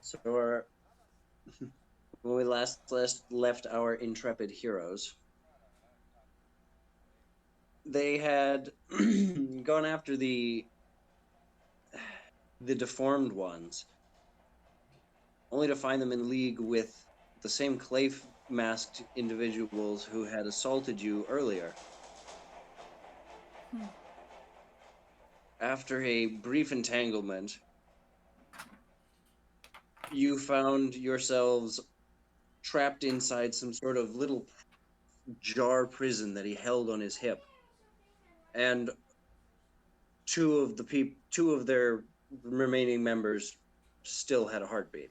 So when we last left our intrepid heroes, they had gone after the deformed ones, only to find them in league with the same clay masked individuals who had assaulted you earlier. Hmm. After a brief entanglement, you found yourselves trapped inside some sort of little jar prison that he held on his hip, and two of their remaining members still had a heartbeat.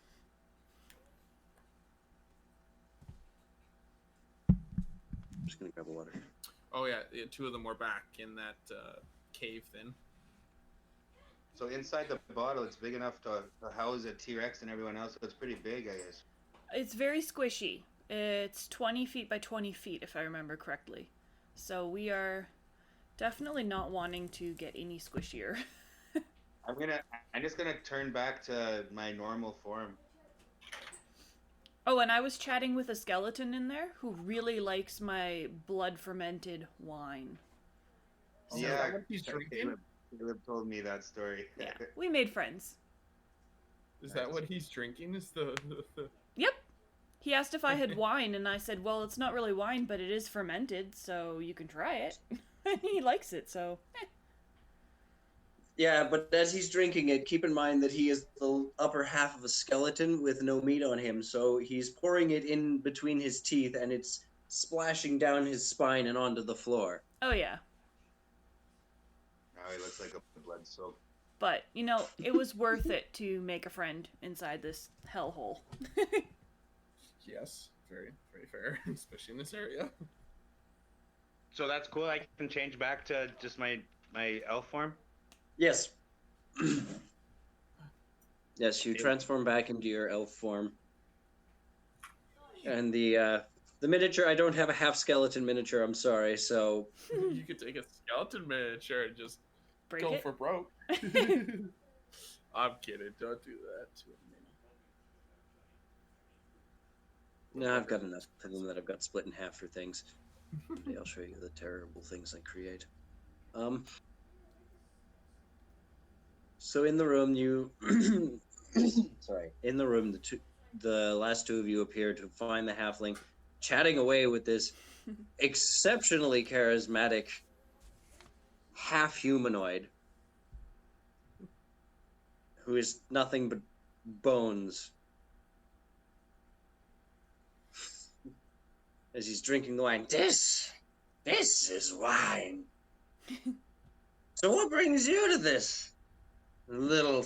I'm just gonna grab a water. Oh yeah, two of them were back in that cave then. So inside the bottle, it's big enough to house a T-Rex and everyone else. So it's pretty big, I guess. It's very squishy. It's 20 feet by 20 feet, if I remember correctly. So we are definitely not wanting to get any squishier. I'm just gonna turn back to my normal form. Oh, and I was chatting with a skeleton in there who really likes my blood fermented wine. Oh, So, is Yeah, that what he's drinking? Caleb told me that story. yeah, we made friends. Is that what he's drinking? Is the... Yep. He asked if I had wine, and I said, well, it's not really wine, but it is fermented, so you can try it. He likes it, so. Yeah, but as he's drinking it, keep in mind that he is the upper half of a skeleton with no meat on him, so he's pouring it in between his teeth and it's splashing down his spine and onto the floor. Oh, yeah. Now he looks like a blood soak. But, you know, it was worth it to make a friend inside this hellhole. Yes, very, very fair, especially in this area. So that's cool. I can change back to just my elf form. Yes. Yes, you transform back into your elf form. And the miniature, I don't have a half skeleton miniature, I'm sorry, so You could take a skeleton miniature and just Break go it. for broke. I'm kidding. Don't do that to me. no, I've got enough of them that I've got split in half for things. Maybe I'll show you the terrible things I create. So in the room, sorry, in the room, the last two of you appear to find the halfling chatting away with this exceptionally charismatic half humanoid who is nothing but bones. As he's drinking the wine, this is wine. So what brings you to this little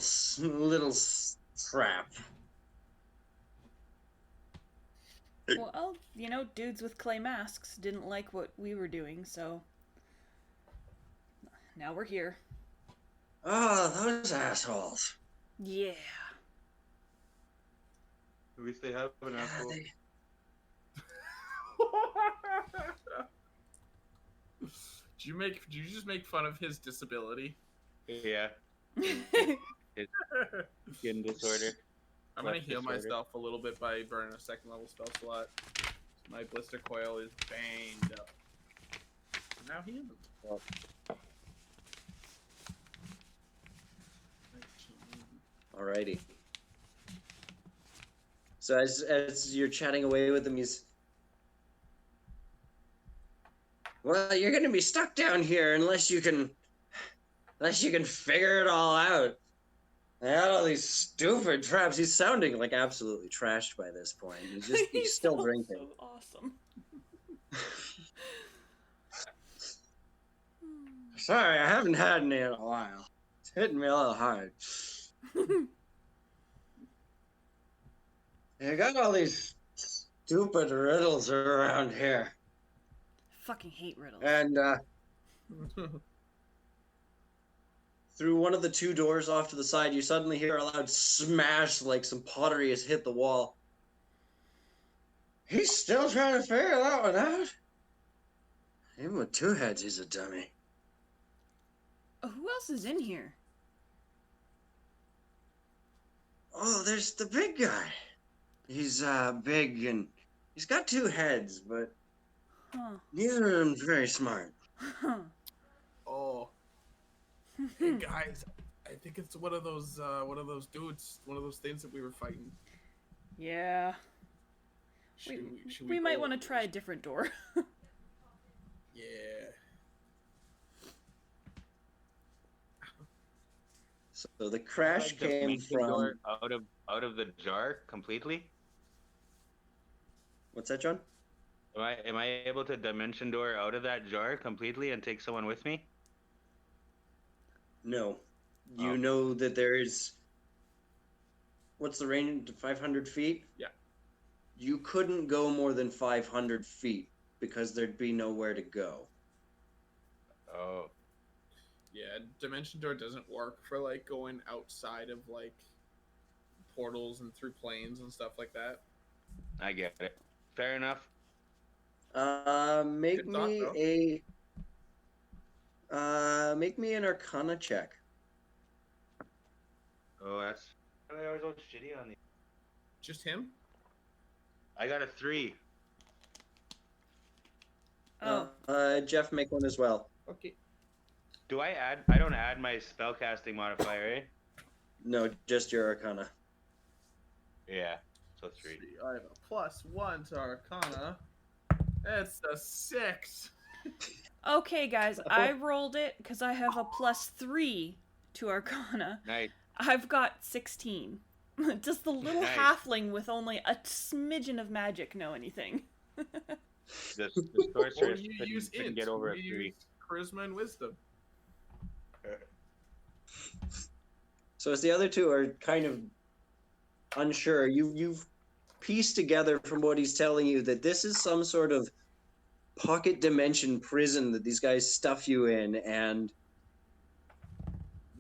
trap? Well, you know, dudes with clay masks didn't like what we were doing, so. Now we're here. Oh, those assholes. Yeah. At least they have an asshole. Did you just make fun of his disability? Yeah, skin disorder. I'm gonna Left heal disorder. myself a little bit by burning a second level spell slot. My blister coil is banged up. Now healing. Alrighty. So as you're chatting away with him, he's, well, you're gonna be stuck down here unless you can figure it all out. I had all these stupid traps. He's sounding like absolutely trashed by this point. He's still drinking. So awesome. Sorry, I haven't had any in a while. It's hitting me a little hard. You got all these stupid riddles around here. Fucking hate riddles. And through one of the two doors off to the side, you suddenly hear a loud smash like some pottery has hit the wall. He's still trying to figure that one out. Even with two heads, he's a dummy. Who else is in here? Oh, there's the big guy. He's big and he's got two heads, but Huh. neither of them very smart. Huh. Oh, hey guys, I think it's one of those dudes, one of those things that we were fighting. Yeah. Should We might go? want to try a different door. Yeah. So the crash Like the came dimension from. door out of the jar completely. What's that, John? Am I able to dimension door out of that jar completely and take someone with me? No. You Oh. know that there is. What's the range? 500 feet? Yeah. You couldn't go more than 500 feet because there'd be nowhere to go. Oh, Yeah, dimension door doesn't work for like going outside of like portals and through planes and stuff like that. I get it. Fair enough. Make Good thought, me though. make me an Arcana check. Oh, that's. I always so shitty on these. Just him? I got a 3. Oh. Geoff, make one as well. Okay. Do I add? I don't add my spellcasting modifier, eh? No, just your Arcana. Yeah. So 3. I have a +1 to Arcana. It's a 6. Okay, guys, I rolled it because I have a +3 to Arcana. Nice. I've got 16. Does the little Nice. halfling with only a smidgen of magic know anything? The Or sorceress you couldn't, use couldn't int. get over a You 3. use charisma and wisdom. So as the other two are kind of unsure, you've pieced together from what he's telling you that this is some sort of pocket dimension prison that these guys stuff you in, and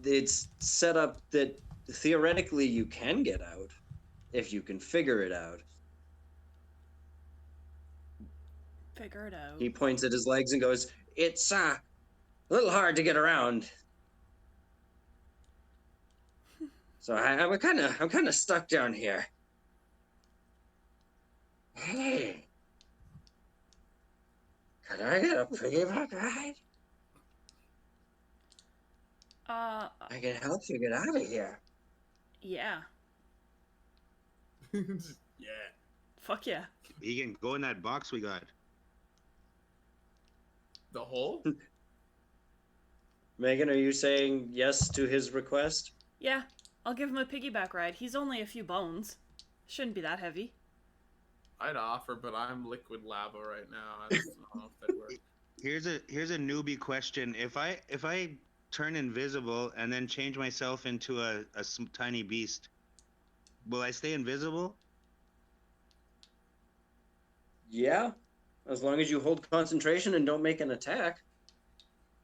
it's set up that theoretically you can get out if you can figure it out. Figure it out. He points at his legs and goes, "It's a little hard to get around." So I'm kind of stuck down here. Hey, could I get a piggyback ride? I can help you get out of here. Yeah. Yeah. Fuck yeah. Egan, go in that box we got. The hole? Megan, are you saying yes to his request? Yeah, I'll give him a piggyback ride. He's only a few bones. Shouldn't be that heavy. I'd offer, but I'm liquid lava right now. I don't know if that'd work. Here's a newbie question. If I turn invisible and then change myself into a tiny beast, will I stay invisible? Yeah, as long as you hold concentration and don't make an attack.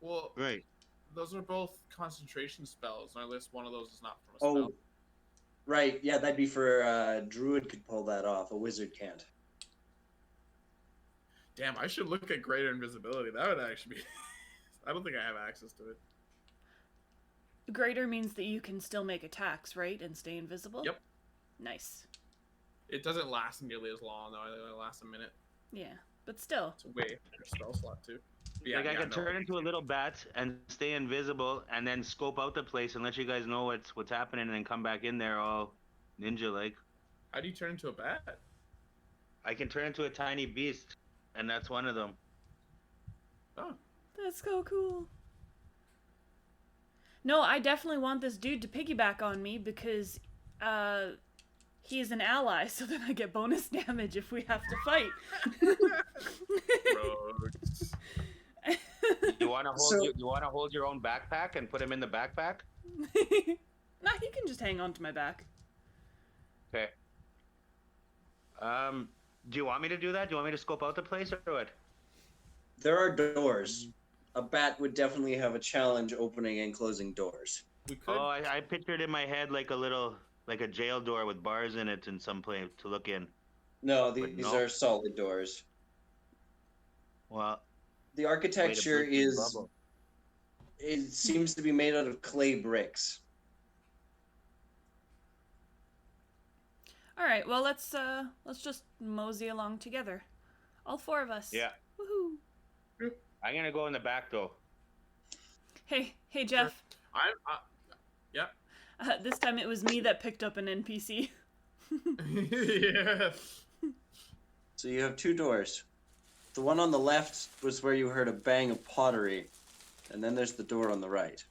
Well, Right. those are both concentration spells, and at least one of those is not from a spell. Oh, right. Yeah, that'd be for druid could pull that off. A wizard can't. Damn, I should look at greater invisibility. That would actually be... I don't think I have access to it. Greater means that you can still make attacks, right? And stay invisible? Yep. Nice. It doesn't last nearly as long, though. I think it only lasts a minute. Yeah, but still. It's a way better spell slot, too. But I can no. turn into a little bat and stay invisible, and then scope out the place and let you guys know what's happening, and then come back in there all ninja-like. How do you turn into a bat? I can turn into a tiny beast, and that's one of them. Oh. That's so cool. No, I definitely want this dude to piggyback on me because he's an ally, so then I get bonus damage if we have to fight. Rogues. You want to hold So- you want to hold your own backpack and put him in the backpack? Nah, he can just hang on to my back. Okay. Do you want me to do that? Do you want me to scope out the place or what? There are doors. A bat would definitely have a challenge opening and closing doors. We could. Oh, I pictured in my head like a jail door with bars in it in some place to look in. No, But these no. are solid doors. Well, The architecture way to break the is. bubble. It seems to be made out of clay bricks. All right. Well, let's just mosey along together, all four of us. Yeah. Woohoo! I'm gonna go in the back though. Hey, Geoff. Yeah. This time it was me that picked up an NPC. Yeah. So you have two doors. The one on the left was where you heard a bang of pottery, and then there's the door on the right.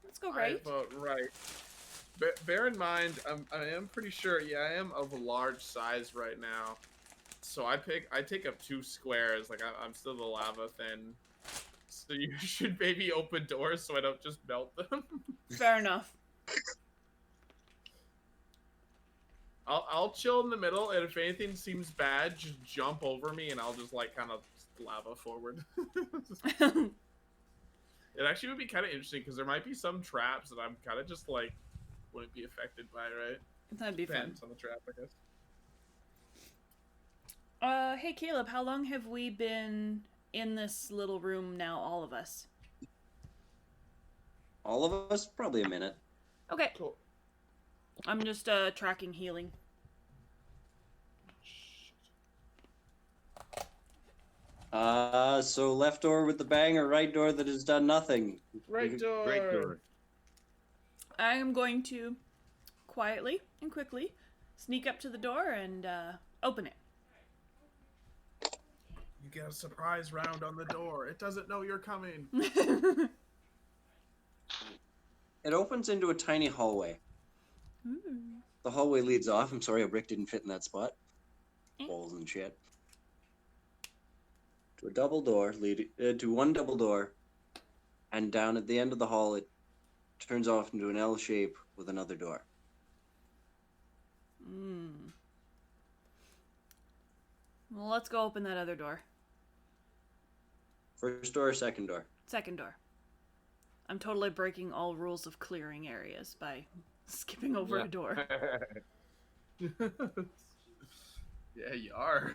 Let's go right. I vote right. Bear in mind, I am pretty sure. Yeah, I am of a large size right now. So I take up 2 squares. Like I'm still the lava thin. So you should maybe open doors so I don't just melt them. Fair enough. I'll chill in the middle, and if anything seems bad, just jump over me, and I'll just like kind of lava forward. It actually would be kind of interesting because there might be some traps that I'm kind of just like wouldn't be affected by, right? That'd be Depends on the trap, I guess. fun. Hey Caleb, how long have we been in this little room now, all of us? All of us? Probably a minute. Okay. Cool. I'm just tracking healing. So left door with the bang or right door that has done nothing? Right door. Great door. I am going to quietly and quickly sneak up to the door and open it. You get a surprise round on the door. It doesn't know you're coming. It opens into a tiny hallway. The hallway leads off. I'm sorry, a brick didn't fit in that spot. Holes and shit. To a double door, to one double door, and down at the end of the hall, it turns off into an L shape with another door. Well, let's go open that other door. First door or second door? Second door. I'm totally breaking all rules of clearing areas by skipping over a door. Yeah, you are.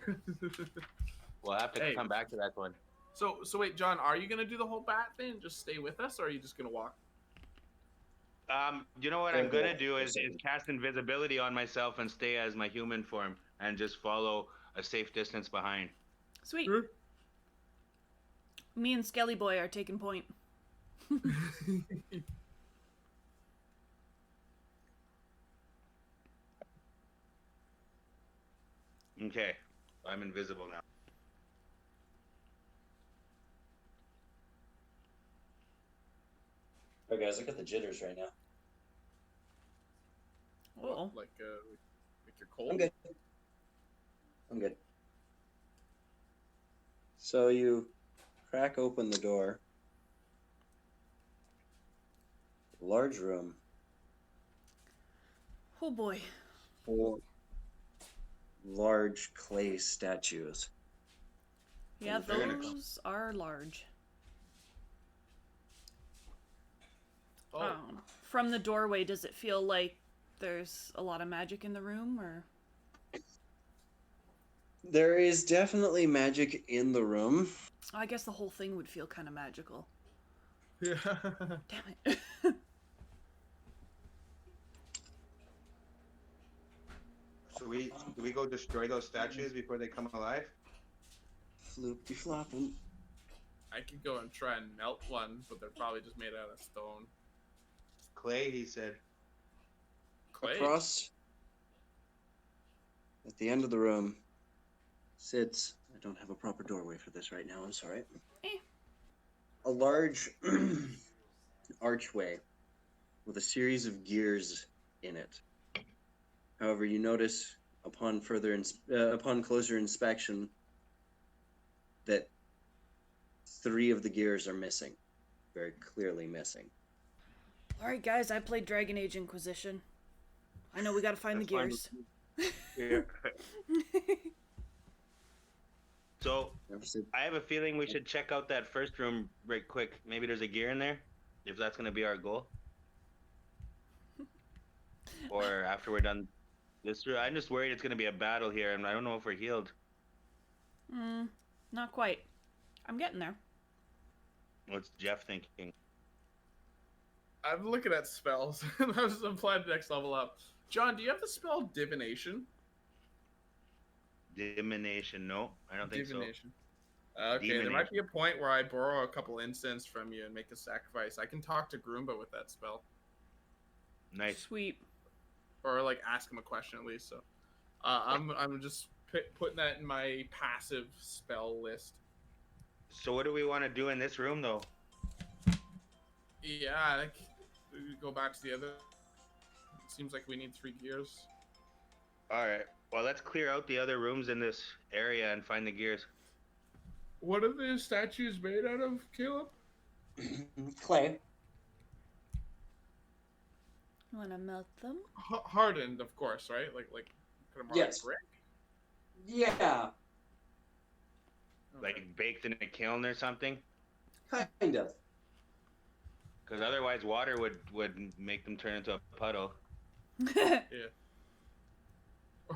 We'll have to Hey. come back to that one. So wait, John, are you gonna do the whole bat thing and just stay with us, or are you just gonna walk? You know what I'm gonna do is cast invisibility on myself and stay as my human form and just follow a safe distance behind. Sweet. Me and Skelly Boy are taking point. Okay, I'm invisible now. Oh, guys, I got the jitters right now. Uh-oh. Like you're cold? I'm good. I'm good. So you crack open the door. Large room. Oh boy. 4 large clay statues. Yeah, Very nice. those are large. Oh, From the doorway, does it feel like there's a lot of magic in the room, or? There is definitely magic in the room. I guess the whole thing would feel kind of magical. yeah. Damn it. So do we go destroy those statues before they come alive? Floopy flopping. I could go and try and melt one, but they're probably just made out of stone. Clay, he said. Clay. Across at the end of the room sits, I don't have a proper doorway for this right now, I'm sorry. A large archway with a series of gears in it. However, you notice upon closer inspection that 3 of the gears are missing. Very clearly missing. Alright, guys, I played Dragon Age Inquisition. I know we gotta find the That's fine gears. Yeah. So Never said- I have a feeling we should check out that first room right quick. Maybe there's a gear in there, if that's gonna be our goal. Or after we're done this room. I'm just worried it's gonna be a battle here, and I don't know if we're healed. Not quite. I'm getting there. What's Geoff thinking? I'm looking at spells. I was applying the next level up. John, do you have the spell divination? Divination? No, I don't think Divination. Okay, there Divination. might be a point where I borrow a couple incense from you and make a sacrifice. I can talk to Groomba with that spell, so. Nice. Sweet. or like ask him a question at least. So, I'm just putting that in my passive spell list. So what do we want to do in this room, though? Yeah, like, we go back to the other. It seems like we need 3 gears. All right. Well, let's clear out the other rooms in this area and find the gears. What are the statues made out of, Caleb? Clay. You want to melt them? Hardened, of course, right? Like put them on Yes. brick. Yeah, Like baked in a kiln or something? kind of. Because otherwise water would make them turn into a puddle. Yeah.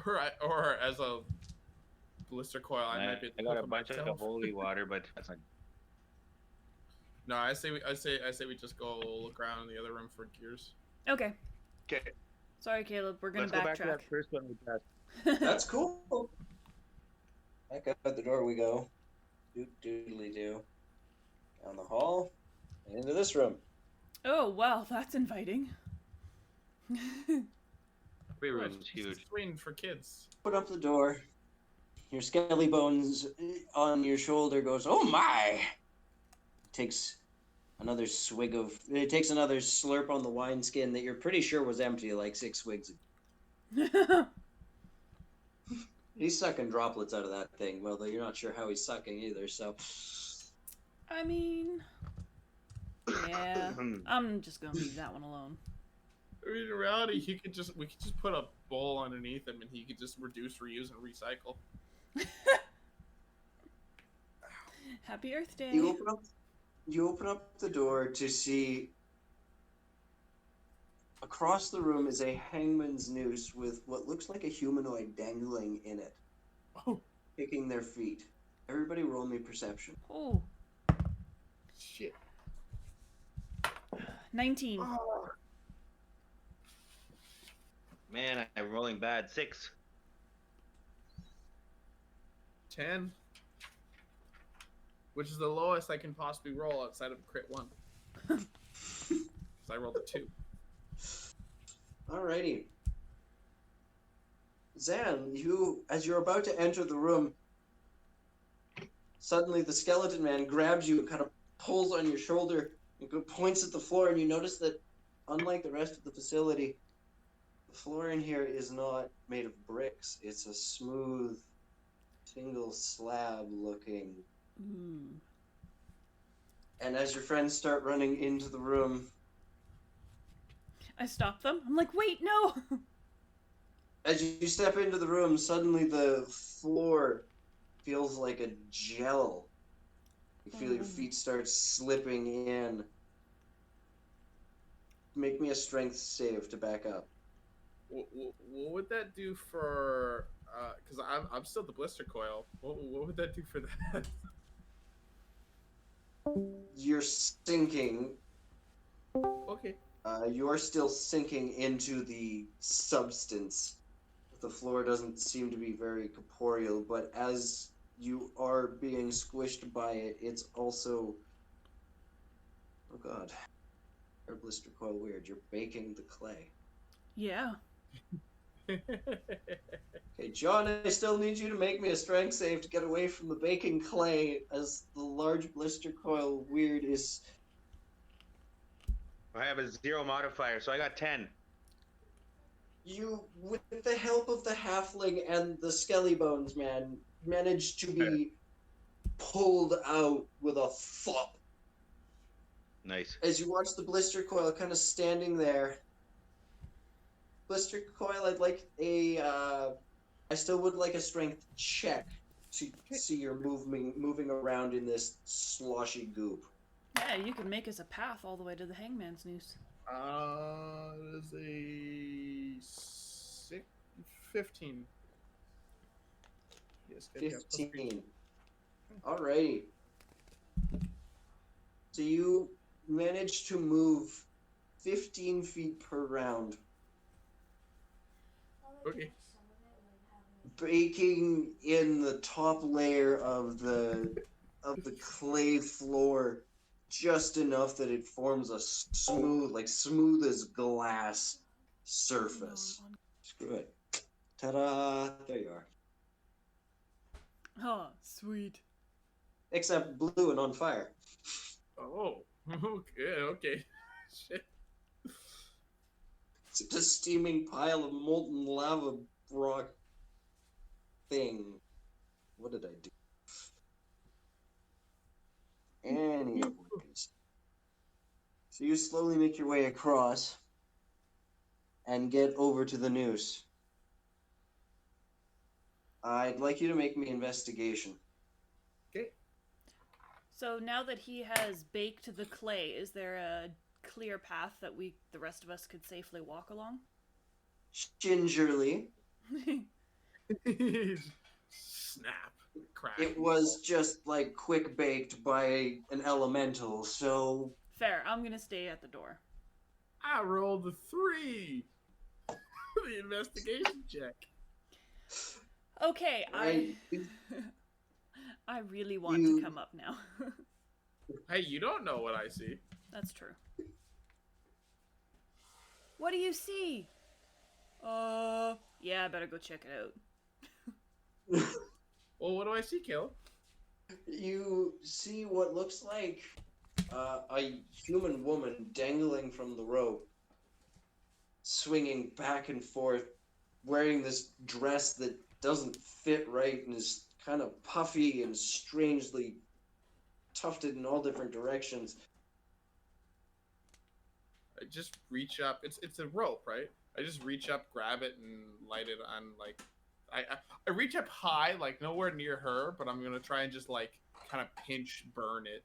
Or as a blister coil, I might be. I got a put bunch myself. of holy water, but that's not... No, I say we just go look around in the other room for gears. Okay. Okay, Sorry, Caleb. We're gonna let's go back to backtrack. that first one we passed. That's cool. Back out the door we go. Doodly do. Down the hall and into this room. Oh wow, that's inviting. Every Oh, room's it's huge. Swing for kids. Put up the door. Your skelly bones on your shoulder goes, "Oh my!" Takes another swig of. It takes another slurp on the wineskin that you're pretty sure was empty, like 6 swigs. He's sucking droplets out of that thing. Well, you're not sure how he's sucking either. So, I mean, yeah. I'm just gonna leave that one alone. I mean, in reality, we could just put a bowl underneath him, and he could just reduce, reuse, and recycle. Happy Earth Day. you open up the door to see across the room is a hangman's noose with what looks like a humanoid dangling in it, Oh kicking their feet. Everybody roll me perception. Oh, shit! 19. Oh. Man, I'm rolling bad. 6. 10, which is the lowest I can possibly roll outside of crit 1. So I rolled a 2. Alrighty. Zan, as you're about to enter the room, suddenly the skeleton man grabs you and kind of pulls on your shoulder and points at the floor, and you notice that, unlike the rest of the facility, the floor in here is not made of bricks. It's a smooth, single slab looking. Mm. And as your friends start running into the room, I stop them. I'm like, wait, no. as you step into the room, suddenly the floor feels like a gel. You feel your feet start slipping in. Make me a strength save to back up. What would that do for? Because I'm still the blister coil. What would that do for that? You're sinking. Okay. You're still sinking into the substance. The floor doesn't seem to be very corporeal, but as you are being squished by it, it's also... Oh god. Your blister coil weird. You're baking the clay. Yeah. Okay, John, I still need you to make me a strength save to get away from the baking clay as the large blister coil weird is... I have a 0 modifier, so I got 10. You, with the help of the halfling and the skelly bones man, managed to be pulled out with a thump. Nice. As you watch the blister coil kind of standing there. Blister coil, I'd like I still would like a strength check to see you're moving around in this sloshy goop. Yeah, you could make us a path all the way to the hangman's noose. It is a 15. Yes, good. 15. Alrighty. So you manage to move 15 feet per round. Okay. Baking in the top layer of the clay floor just enough that it forms a smooth as glass surface. Screw it. Ta-da! There you are. Oh, sweet. Except blue and on fire. Oh. Okay. Shit. It's a steaming pile of molten lava rock thing. What did I do? Anyways. So you slowly make your way across and get over to the noose. I'd like you to make me investigation. Okay. So now that he has baked the clay, is there a clear path that the rest of us, could safely walk along? Gingerly. Snap. Crack. It was just like quick baked by an elemental, so Fair. I'm gonna stay at the door. I rolled a 3. The investigation check. Okay, right. I really want to come up now. Hey, you don't know what I see. That's true. What do you see? Yeah, I better go check it out. Well, what do I see, Caleb? You see what looks like a human woman dangling from the rope, swinging back and forth, wearing this dress that doesn't fit right and is kind of puffy and strangely tufted in all different directions. I just reach up. It's a rope, right? I just reach up, grab it, and light it on. Like, I reach up high, like nowhere near her, but I'm gonna try and just like kind of pinch, burn it,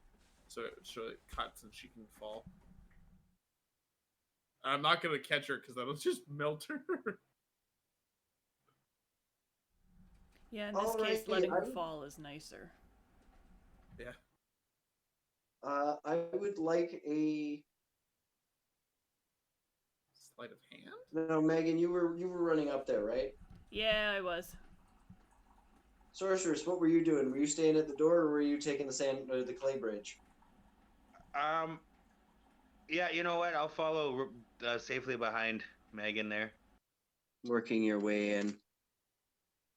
so it cuts and she can fall. I'm not gonna catch her because that'll just melt her. Yeah, in this case, letting her fall is nicer. Yeah. I would like a. Sleight of hand? No, Megan, you were running up there, right? Yeah, I was. Sorceress, what were you doing? Were you staying at the door, or were you taking the sand or the clay bridge? Yeah, you know what? I'll follow safely behind Megan there. Working your way in.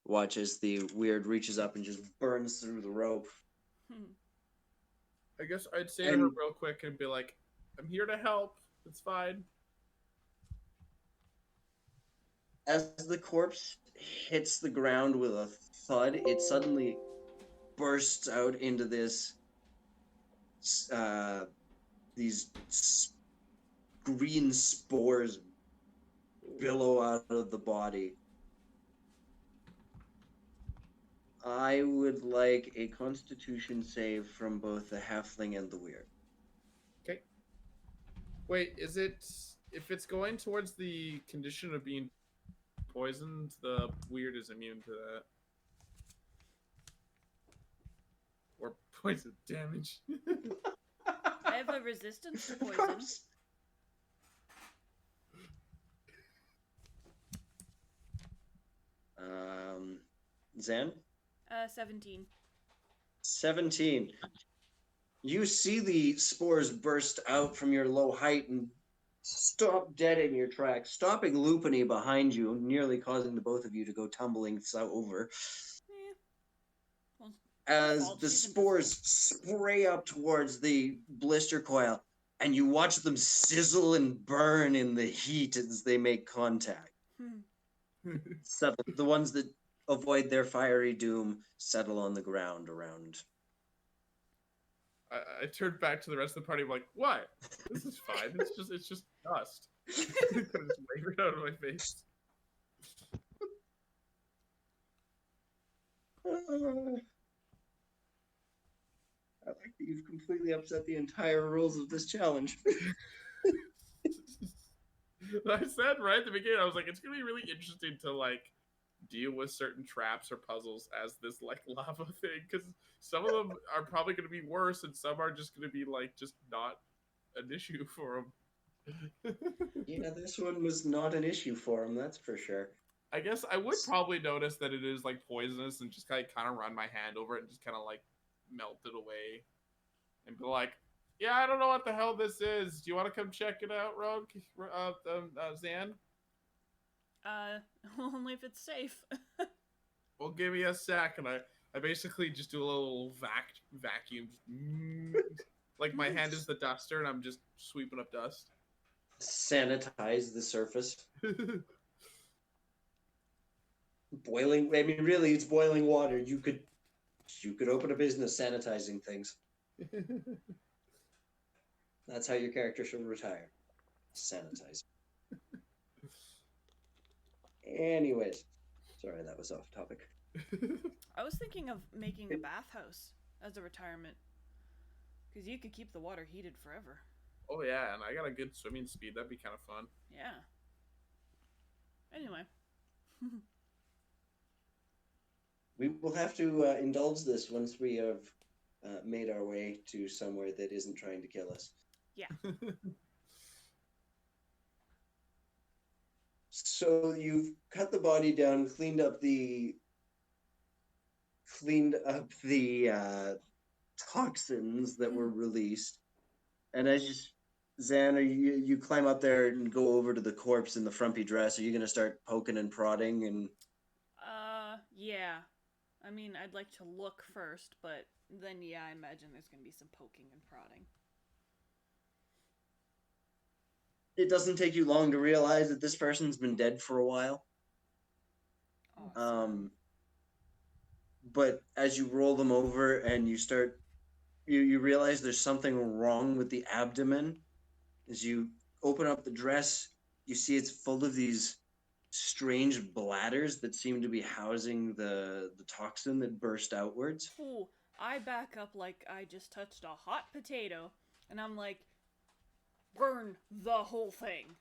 Watch as the weird reaches up and just burns through the rope. I guess I'd say to her real quick and be like, I'm here to help. It's fine. As the corpse hits the ground with a thud, it suddenly bursts out into these green spores billow out of the body. I would like a constitution save from both the halfling and the weird. Okay. Wait, is it... If it's going towards the condition of being poisoned, the weird is immune to that. Or poison damage. I have a resistance to poison. Zen? 17. 17. You see the spores burst out from your low height and stop dead in your tracks, stopping Lupeny behind you, nearly causing the both of you to go tumbling over. Well, as the spores spray up towards the blister coil, and you watch them sizzle and burn in the heat as they make contact. Settle. The ones that avoid their fiery doom settle on the ground around. I turned back to the rest of the party. I'm like, what? This is fine. It's just dust. It just wavered out of my face. I like that you've completely upset the entire rules of this challenge. I said right at the beginning, I was like, it's gonna be really interesting to like deal with certain traps or puzzles as this like lava thing, because some of them are probably gonna be worse, and some are just gonna be like just not an issue for them. Yeah, this one was not an issue for him, that's for sure. I guess I would probably notice that it is like poisonous and just kind of run my hand over it and just kind of like melt it away and be like, yeah, I don't know what the hell this is. Do you want to come check it out, Rogue? Zan? Only if it's safe. Well, give me a sec, and I basically just do a little vacuum, like my hand is the duster, and I'm just sweeping up dust. Sanitize the surface. Boiling. I mean, really, it's boiling water. You could open a business sanitizing things. That's how your character should retire. Sanitize. Anyways, sorry that was off topic. I was thinking of making a bathhouse as a retirement. Because you could keep the water heated forever. Oh yeah, and I got a good swimming speed. That'd be kind of fun. Yeah. Anyway. We will have to indulge this once we have made our way to somewhere that isn't trying to kill us. Yeah. So you've cut the body down, cleaned up the toxins that were released, and as you, Zan, you climb up there and go over to the corpse in the frumpy dress. Are you gonna start poking and prodding and? Yeah. I mean, I'd like to look first, but then yeah, I imagine there's gonna be some poking and prodding. It doesn't take you long to realize that this person's been dead for a while. Awesome. But as you roll them over and you start, you realize there's something wrong with the abdomen. As you open up the dress, you see it's full of these strange bladders that seem to be housing the toxin that burst outwards. Ooh, I back up like I just touched a hot potato, and I'm like, burn the whole thing.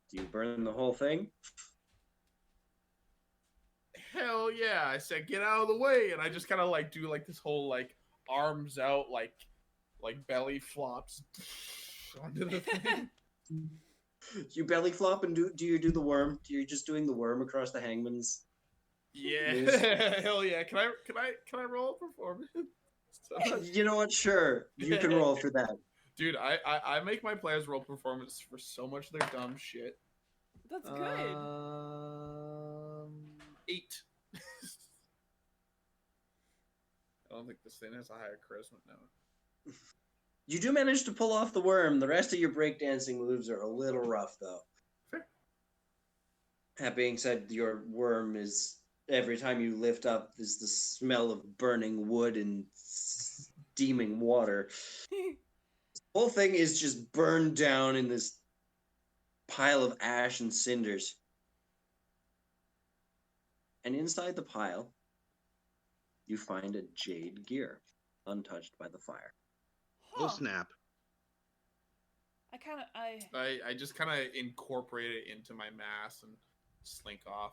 Do you burn the whole thing? Hell yeah! I said, get out of the way, and I just kind of like do like this whole like arms out like belly flops onto the thing. You belly flop and do you do the worm? You're just doing the worm across the hangman's. Yeah, hell yeah! Can I roll a performance? You know what? Sure, you can roll for that. Dude, I make my players roll performance for so much of their dumb shit. That's good. 8. I don't think this thing has a higher charisma now. You do manage to pull off the worm. The rest of your breakdancing moves are a little rough, though. Fair. That being said, your worm is, every time you lift up, is the smell of burning wood and steaming water. The whole thing is just burned down in this pile of ash and cinders. And inside the pile, you find a jade gear, untouched by the fire. Oh snap! I just kind of incorporate it into my mass and slink off.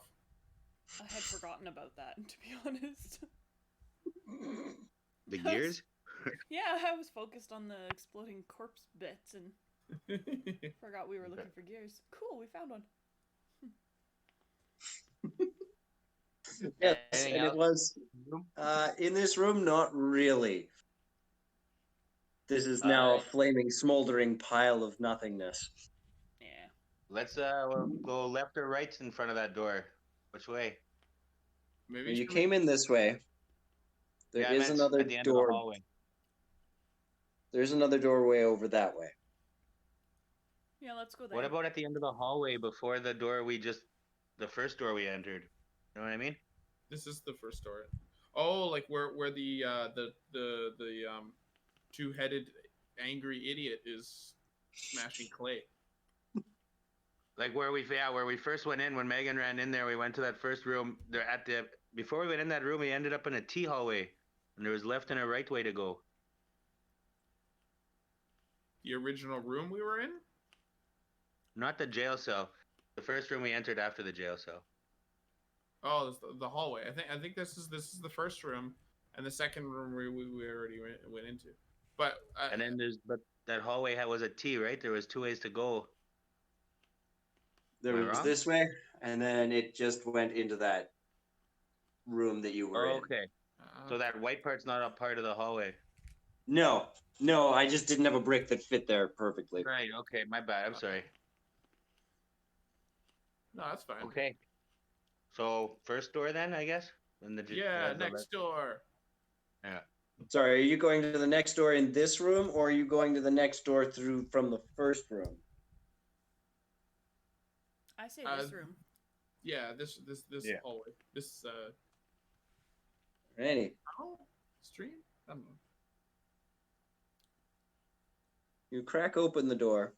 I had forgotten about that, to be honest. The gears? Yeah, I was focused on the exploding corpse bits and forgot we were looking for gears. Cool, we found one. Yes, Anything and else? it was in this room, not really. This is now a Alright. flaming, smoldering pile of nothingness. Yeah. Let's go left or right in front of that door. Which way? Maybe When you should came in this way, there I is meant another at the end of the door. hallway. There's another doorway over that way. Yeah, let's go there. What about at the end of the hallway before the door the first door we entered? You know what I mean? This is the first door. Oh, like where the two-headed angry idiot is smashing clay. Like where we first went in when Megan ran in there. We went to that first room. Before we went in that room, we ended up in a T hallway, and there was left and a right way to go. The original room we were in? Not the jail cell. The first room we entered after the jail cell. Oh, it's the hallway. I think this is the first room, and the second room we already went into. But And then but that hallway was a T, right? There was 2 ways to go. There Am I was wrong? this way, and then it just went into that room that you were Oh, in. okay. So that white part's not a part of the hallway. No, no, I just didn't have a brick that fit there perfectly. Right. Okay. My bad. I'm sorry. no, that's fine. Okay. So first door then, I guess. And Yeah, next door. Yeah. Sorry, are you going to the next door in this room, or are you going to the next door through from the first room? I say Uh, this room. Yeah, this Yeah. hallway. This Alrighty. stream. I don't know. You crack open the door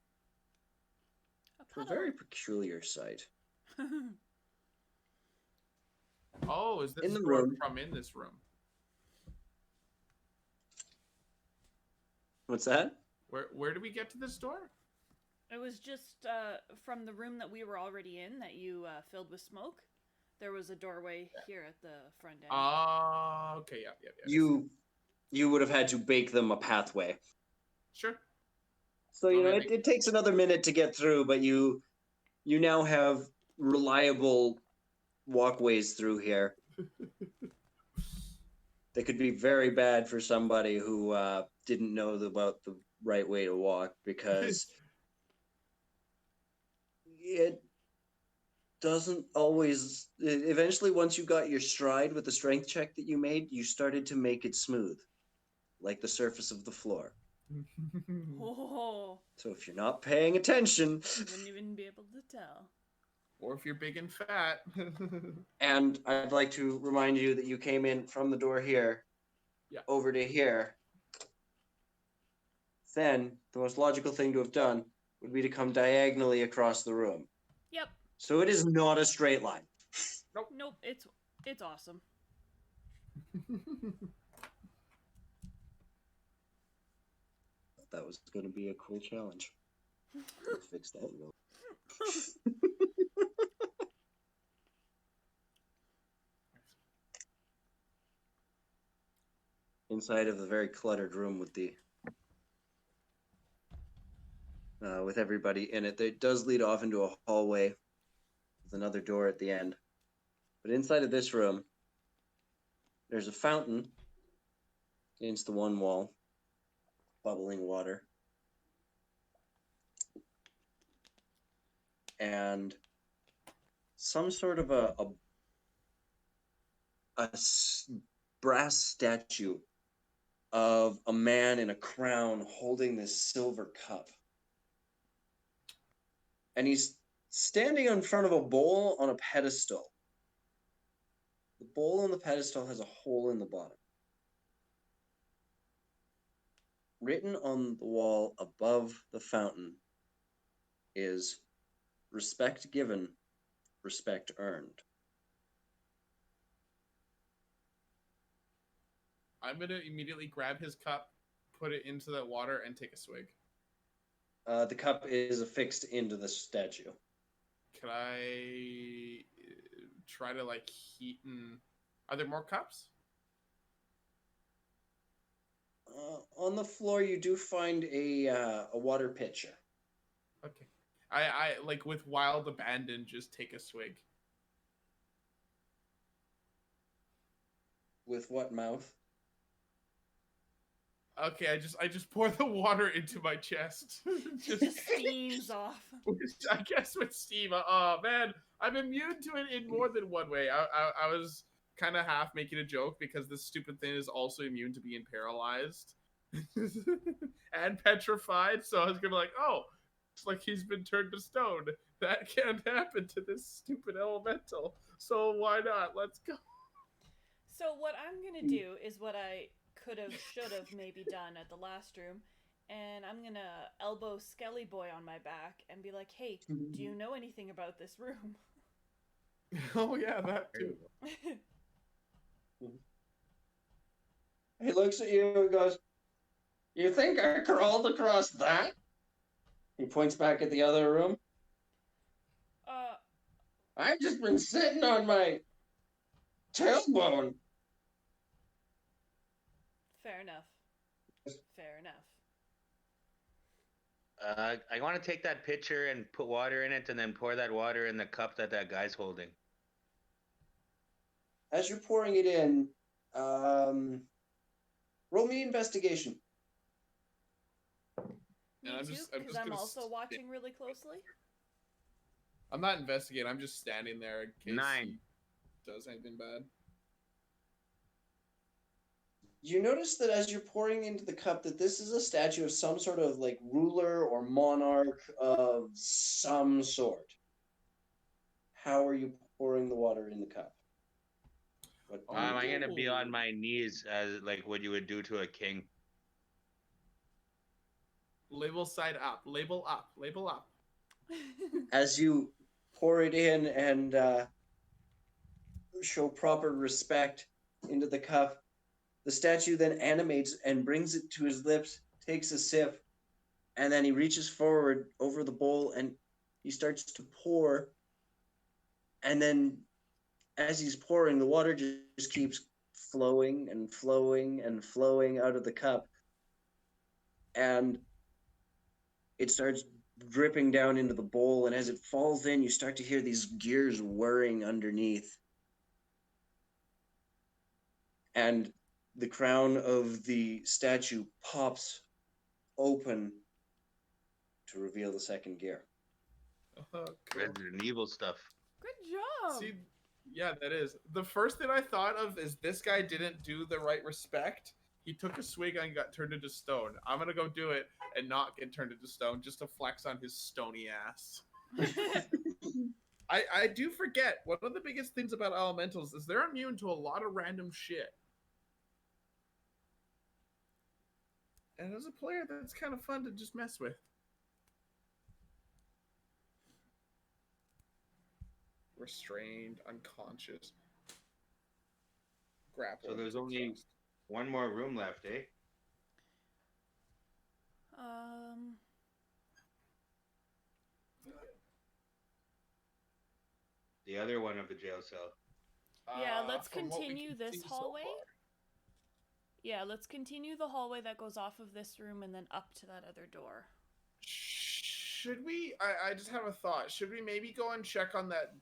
A to a puddle. very peculiar sight. Oh, is this In the door room. from in this room? What's that? Where do we get to this door? It was just from the room that we were already in that you filled with smoke. There was a doorway here at the front end. Okay, yeah. You would have had to bake them a pathway. Sure. So So you know maybe- it takes another minute to get through, but you now have reliable walkways through here. They could be very bad for somebody who didn't know about the right way to walk, because it doesn't always. Eventually, once you got your stride with the strength check that you made, you started to make it smooth, like the surface of the floor. Oh, So if you're not paying attention, you wouldn't even be able to tell. Or if you're big and fat. and I'd like to remind you that you came in from the door here, over to here. Then the most logical thing to have done would be to come diagonally across the room. Yep. So it is not a straight line. Nope. It's awesome. That was going to be a cool challenge. I'll fix that real. Inside of the very cluttered room with the with everybody in it, it does lead off into a hallway with another door at the end. But inside of this room, there's a fountain against the one wall, bubbling water, and some sort of a brass statue of a man in a crown holding this silver cup. And he's standing in front of a bowl on a pedestal. The bowl on the pedestal has a hole in the bottom. Written on the wall above the fountain is "Respect given, respect earned." I'm gonna immediately grab his cup, put it into the water, and take a swig. The cup is affixed into the statue. Can I try to like heat and? Are there more cups? On the floor, you do find a water pitcher. Okay. I like with wild abandon just take a swig. With what mouth? Okay, I just pour the water into my chest. Just steams off. I guess with steam. Oh man, I'm immune to it in more than one way. I was kind of half making a joke because this stupid thing is also immune to being paralyzed and petrified. So I was gonna like, oh, it's like he's been turned to stone. That can't happen to this stupid elemental. So why not? Let's go. So what I'm gonna do is what I could have, should have maybe done at the last room, and I'm gonna elbow Skelly Boy on my back and be like, "Hey, do you know anything about this room?" Oh yeah, that too. He looks at you and goes, "You think I crawled across that?" He points back at the other room. I've just been sitting on my tailbone. Fair enough. Fair enough. I want to take that pitcher and put water in it, and then pour that water in the cup that guy's holding. As you're pouring it in, roll me investigation. Me And I'm too, just because I'm gonna also watching really closely. I'm not investigating. I'm just standing there in case 9. he does anything bad. You notice that as you're pouring into the cup that this is a statue of some sort of like ruler or monarch of some sort. How are you pouring the water in the cup? What do you I'm do? gonna be on my knees as like what you would do to a king. Label side up. Label up. Label up. As you pour it in and show proper respect into the cup, the statue then animates and brings it to his lips, takes a sip, and then he reaches forward over the bowl and he starts to pour. And then as he's pouring, the water just keeps flowing and flowing and flowing out of the cup. And it starts dripping down into the bowl. And as it falls in, you start to hear these gears whirring underneath. And the crown of the statue pops open to reveal the second gear. Cool. Resident Evil stuff. Good job. See, yeah, that is. The first thing I thought of is this guy didn't do the right respect. He took a swig and got turned into stone. I'm gonna go do it and not get turned into stone just to flex on his stony ass. I do forget, one of the biggest things about elementals is they're immune to a lot of random shit. And as a player, that's kind of fun to just mess with. Restrained, unconscious, grapple. So there's only one more room left, eh? The other one of the jail cell. Yeah, let's from what we continue can this see so hallway. far. Yeah, let's continue the hallway that goes off of this room and then up to that other door. Should we? I just have a thought. Should we maybe go and check on that?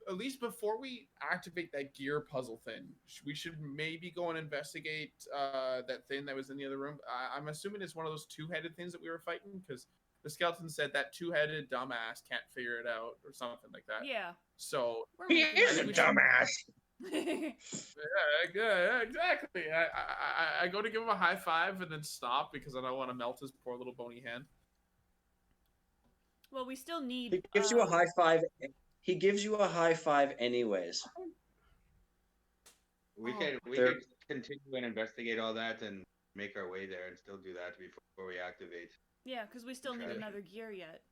At least before we activate that gear puzzle thing, we should maybe go and investigate that thing that was in the other room. I'm assuming it's one of those two-headed things that we were fighting, because the skeleton said that two-headed dumbass can't figure it out or something like that. Yeah. So We're He making is a it. dumbass. yeah, exactly. I go to give him a high five and then stop because I don't want to melt his poor little bony hand. Well, we still need. He gives you a high five. He gives you a high five anyways. We Oh. could There- continue and investigate all that and make our way there and still do that before we activate. Yeah, because we still need Okay. another gear yet,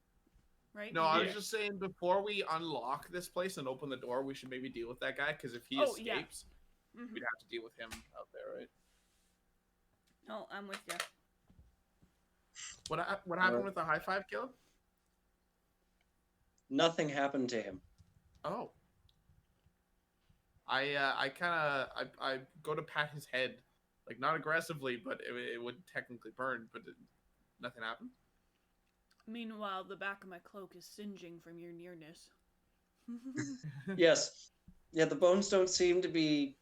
right? No, I Yeah. was just saying before we unlock this place and open the door, we should maybe deal with that guy, because if he Oh, yeah. escapes, Mhm. we'd have to deal with him out there, right? Oh, I'm with you. What happened with the high five, Caleb? Nothing happened to him. Oh. I go to pat his head, like not aggressively, but it would technically burn, but nothing happened. Meanwhile, the back of my cloak is singeing from your nearness. Yes. Yeah, the bones don't seem to be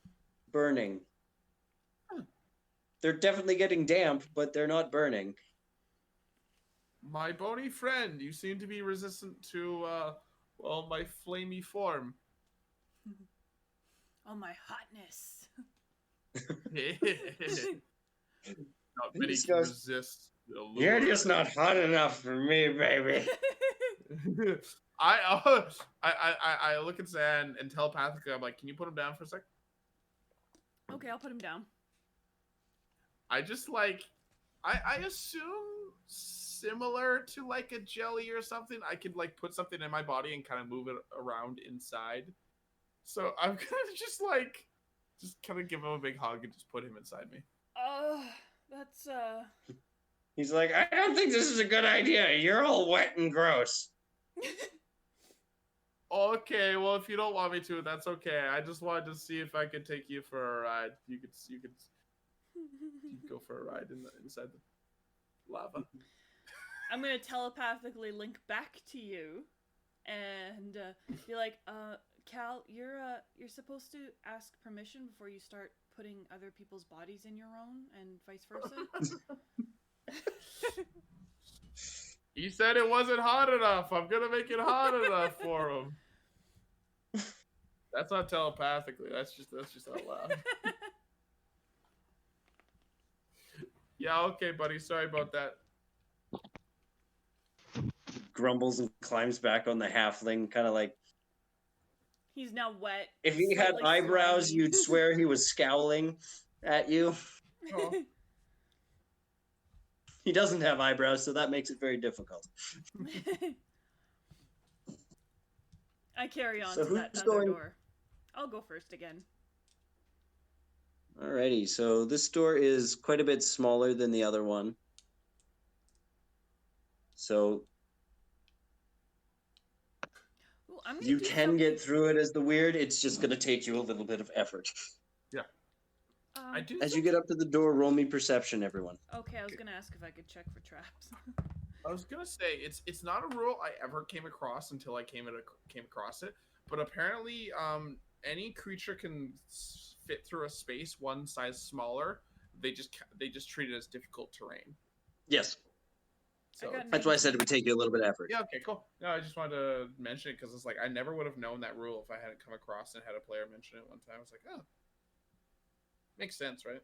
burning. They're definitely getting damp, but they're not burning. My bony friend, you seem to be resistant to my flamey form. Oh, my hotness. Not many This can goes- resist the allure. You're just not hot enough for me, baby. I look at Zan and telepathically I'm like, can you put him down for a sec? Okay, I'll put him down. I just like I assume similar to like a jelly or something, I could like put something in my body and kind of move it around inside. So I'm gonna just kind of give him a big hug and just put him inside me. That's, He's like, I don't think this is a good idea. You're all wet and gross. Okay, well, if you don't want me to, that's okay. I just wanted to see if I could take you for a ride. You could go for a ride inside the lava. I'm gonna telepathically link back to you, and be like, Cal, you're supposed to ask permission before you start putting other people's bodies in your own, and vice versa. He said it wasn't hot enough. I'm gonna make it hot enough for him. That's not telepathically. That's just out loud. Yeah, okay, buddy. Sorry about that. Grumbles and climbs back on the halfling, kind of like. He's now wet. If he had slightly eyebrows, slimy. you'd swear he was scowling at you. Oh. He doesn't have eyebrows, so that makes it very difficult. I carry on So to that who's other going- door. I'll go first again. Alrighty, so this door is quite a bit smaller than the other one. So Ooh, I'm gonna you do can get through it as the weird, it's just going to take you a little bit of effort. I do. As you get up to the door, roll me perception, everyone. Okay, I was gonna ask if I could check for traps. I was gonna say it's not a rule I ever came across until I came across it. But apparently, any creature can fit through a space one size smaller. They just treat it as difficult terrain. Yes, I So got that's why I said it would take you a little bit of effort. yeah, okay, cool. No, I just wanted to mention it because it's like I never would have known that rule if I hadn't come across and had a player mention it one time. I was like, oh, makes sense, right?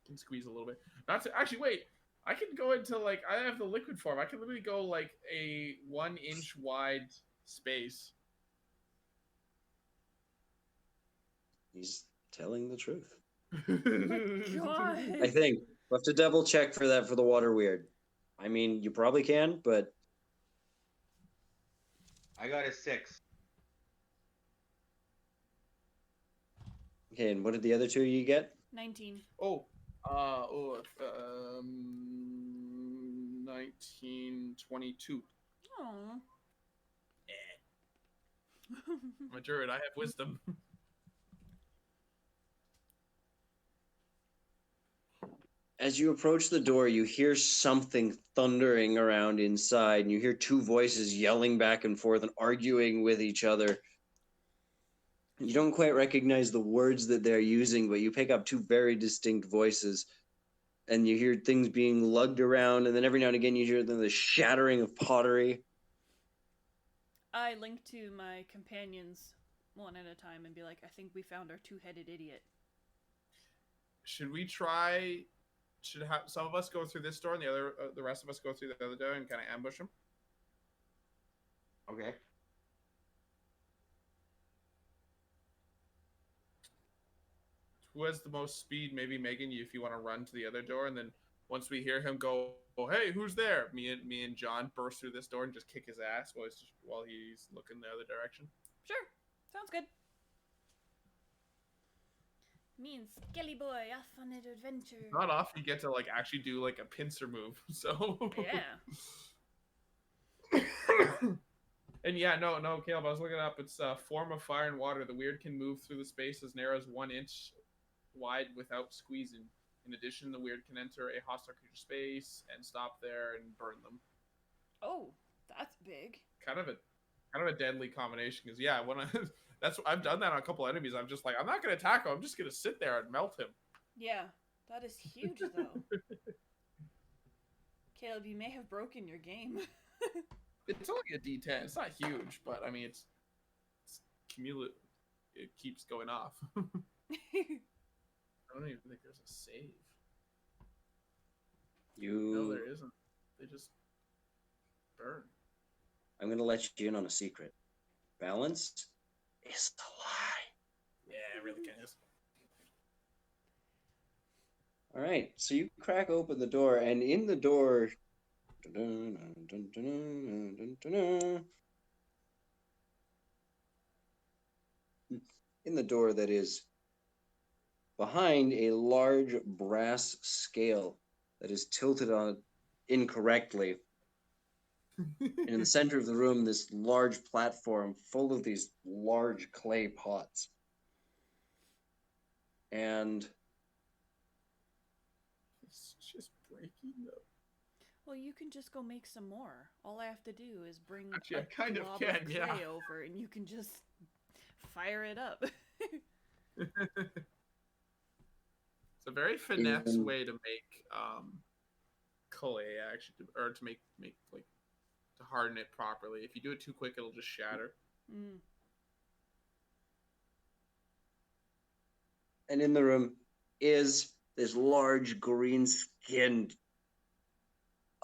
Can squeeze a little bit. Not to actually wait. I can go into like I have the liquid form. I can literally go like a 1 inch wide space. He's telling the truth. God. I think. We'll have to double check for that for the water weird. I mean, you probably can, but I got a 6. okay, and what did the other two you get? 19. Oh, 1922. Oh. I'm a druid. I have wisdom. As you approach the door, you hear something thundering around inside, and you hear two voices yelling back and forth and arguing with each other. You don't quite recognize the words that they're using, but you pick up two very distinct voices, and you hear things being lugged around, and then every now and again you hear the shattering of pottery. I link to my companions one at a time and be like, I think we found our two-headed idiot. Should we try? Should have some of us go through this door and the rest of us go through the other door and kind of ambush him? Okay. Who has the most speed? Maybe Megan, if you want to run to the other door, and then once we hear him go, "Oh, hey, who's there?" Me and John burst through this door and just kick his ass while he's looking the other direction. Sure. Sounds good. Me and Skelly Boy off on an adventure. Not often you get to like actually do like a pincer move, so Yeah. And yeah, no, Caleb, I was looking it up. It's a form of fire and water. The weird can move through the space as narrow as 1 inch wide without squeezing. In addition, the weird can enter a hostile creature space and stop there and burn them. Oh, that's big. Kind of a deadly combination. Because yeah, I've done that on a couple enemies. I'm just like, I'm not gonna attack him. I'm just gonna sit there and melt him. Yeah, that is huge, though. Caleb, you may have broken your game. It's only a D10. It's not huge, but I mean, it's cumulative. It keeps going off. I don't even think there's a save. No, there isn't. They just burn. I'm going to let you in on a secret. Balance is the lie. Yeah, it really kind of is. All right, so you crack open the door, and in the door, in the door that is behind a large brass scale that is tilted on incorrectly, And in the center of the room, this large platform full of these large clay pots. And It's just breaking up. Well, you can just go make some more. All I have to do is bring Actually, a I kind of glob can, of yeah. clay over, and you can just fire it up. It's a very finesse way to make clay, actually, or to make like to harden it properly. If you do it too quick, it'll just shatter. Mm. And in the room is this large green-skinned,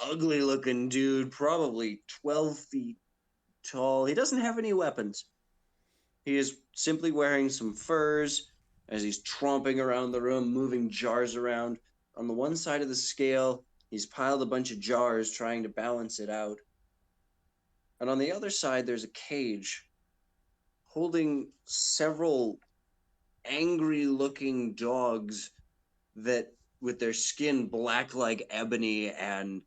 ugly-looking dude, probably 12 feet tall. He doesn't have any weapons. He is simply wearing some furs as he's tromping around the room, moving jars around. On the one side of the scale, he's piled a bunch of jars trying to balance it out. And on the other side, there's a cage holding several angry-looking dogs that with their skin black like ebony and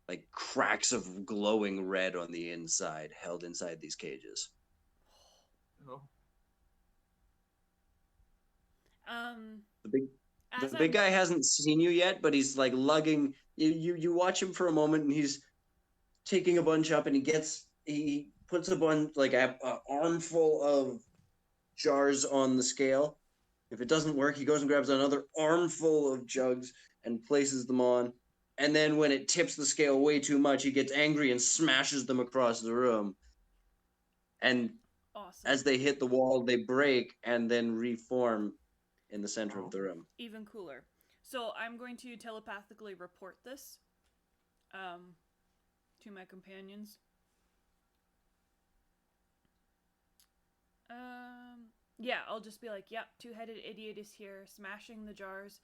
like cracks of glowing red on the inside, held inside these cages. Oh. The big the As big I'm guy hasn't seen you yet, but he's like lugging you watch him for a moment and he's taking a bunch up and he puts a bunch like a armful of jars on the scale. If it doesn't work, he goes and grabs another armful of jugs and places them on. And then when it tips the scale way too much, he gets angry and smashes them across the room. And awesome. as they hit the wall, they break and then reform in the center of the room. Even cooler. So I'm going to telepathically report this to my companions. Yeah, I'll just be like, yep, two-headed idiot is here, smashing the jars,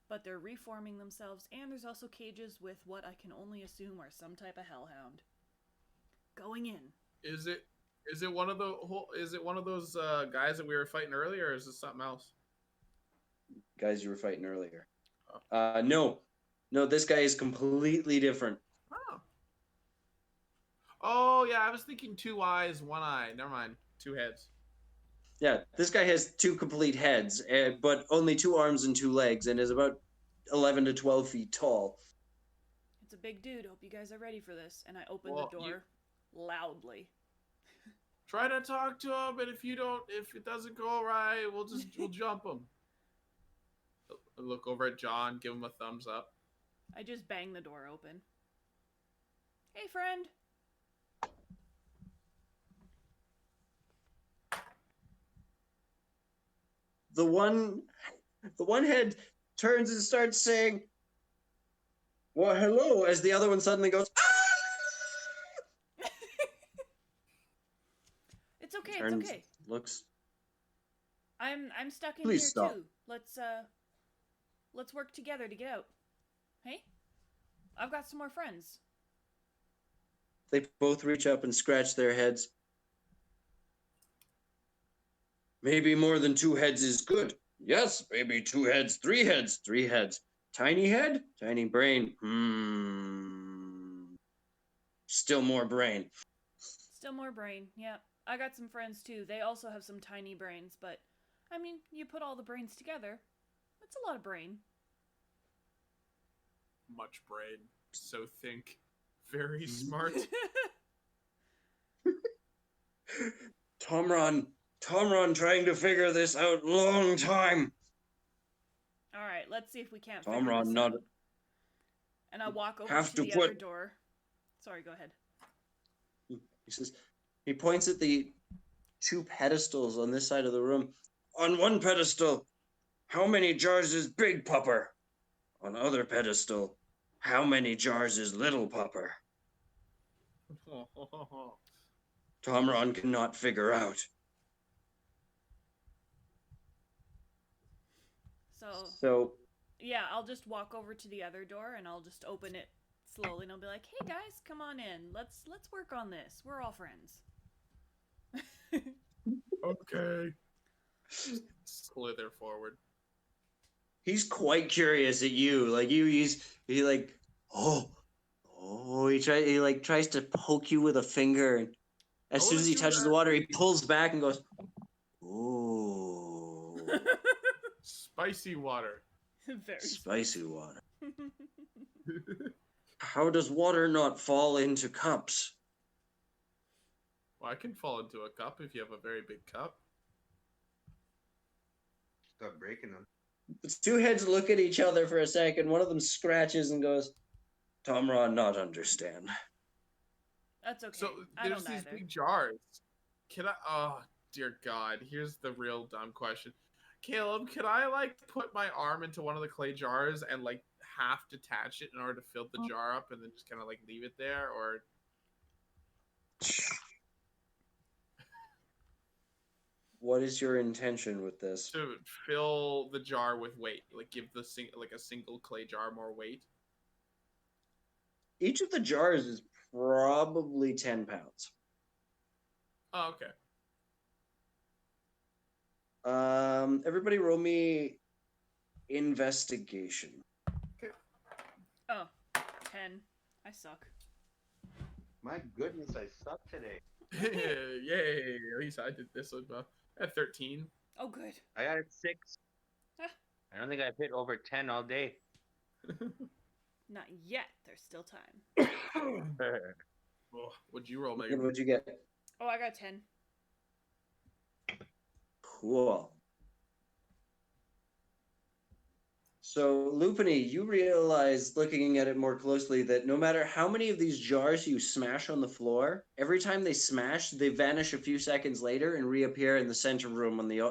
but they're reforming themselves, and there's also cages with what I can only assume are some type of hellhound. Going in. Is it one of those guys that we were fighting earlier, or is this something else? Guys you were fighting earlier. No, this guy is completely different. Oh yeah, I was thinking 2 eyes, 1 eye. Never mind, 2 heads. Yeah, this guy has 2 complete heads, but only 2 arms and 2 legs, and is about 11 to 12 feet tall. It's a big dude. Hope you guys are ready for this. And I open the door loudly. Try to talk to him, and if it doesn't go right, we'll jump him. I look over at John, give him a thumbs up. I just bang the door open. Hey, friend. The one head turns and starts saying, "Well, hello," as the other one suddenly goes, "Ah!" It's okay, Turns, it's okay. looks. I'm stuck in Please here stop. too. Let's work together to get out. Hey? I've got some more friends. They both reach up and scratch their heads. Maybe more than 2 heads is good. Yes, maybe 2 heads, 3 heads, 3 heads. Tiny head, tiny brain. Still more brain. Still more brain, yeah. I got some friends too. They also have some tiny brains, but I mean, you put all the brains together. That's a lot of brain. Much brain. So think. Very smart. Tomron trying to figure this out long time. All right, let's see if we can't figure this not out. And I walk over have to to the put- other door. Sorry, go ahead. He says, he points at the 2 pedestals on this side of the room. On one pedestal, how many jars is Big Pupper? On other pedestal, how many jars is Little Pupper? Tomron cannot figure out. So yeah, I'll just walk over to the other door and I'll just open it slowly and I'll be like, "Hey guys, come on in. Let's work on this. We're all friends." Okay. Slither forward. He's quite curious at you. Like he's like, oh, Oh, he like tries to poke you with a finger, and as I soon wanna as he see what touches the that- water, he pulls back and goes, "Ooh, Spicy water. Very spicy water. How does water not fall into cups?" Well, I can fall into a cup if you have a very big cup. Stop breaking them. The two heads look at each other for a second. One of them scratches and goes, "Tomron not understand." That's okay. So I there's don't these either. big jars. Can I? Oh dear God! Here's the real dumb question. Caleb, can I like put my arm into one of the clay jars and like half detach it in order to fill the jar up and then just kind of like leave it there, or What is your intention with this? to fill the jar with weight, like give the like a single clay jar more weight? Each of the jars is probably 10 pounds. Oh, okay. Everybody roll me investigation. Oh, 10. I suck. My goodness, I suck today. Yay! At least I did this one. At 13. Oh, good. I got a 6. Ah. I don't think I've hit over 10 all day. Not yet. There's still time. Oh, what'd you roll, Megan? What'd you get? Oh, I got 10. Cool. So, Lupeny, you realize, looking at it more closely, that no matter how many of these jars you smash on the floor, every time they smash, they vanish a few seconds later and reappear in the center room on the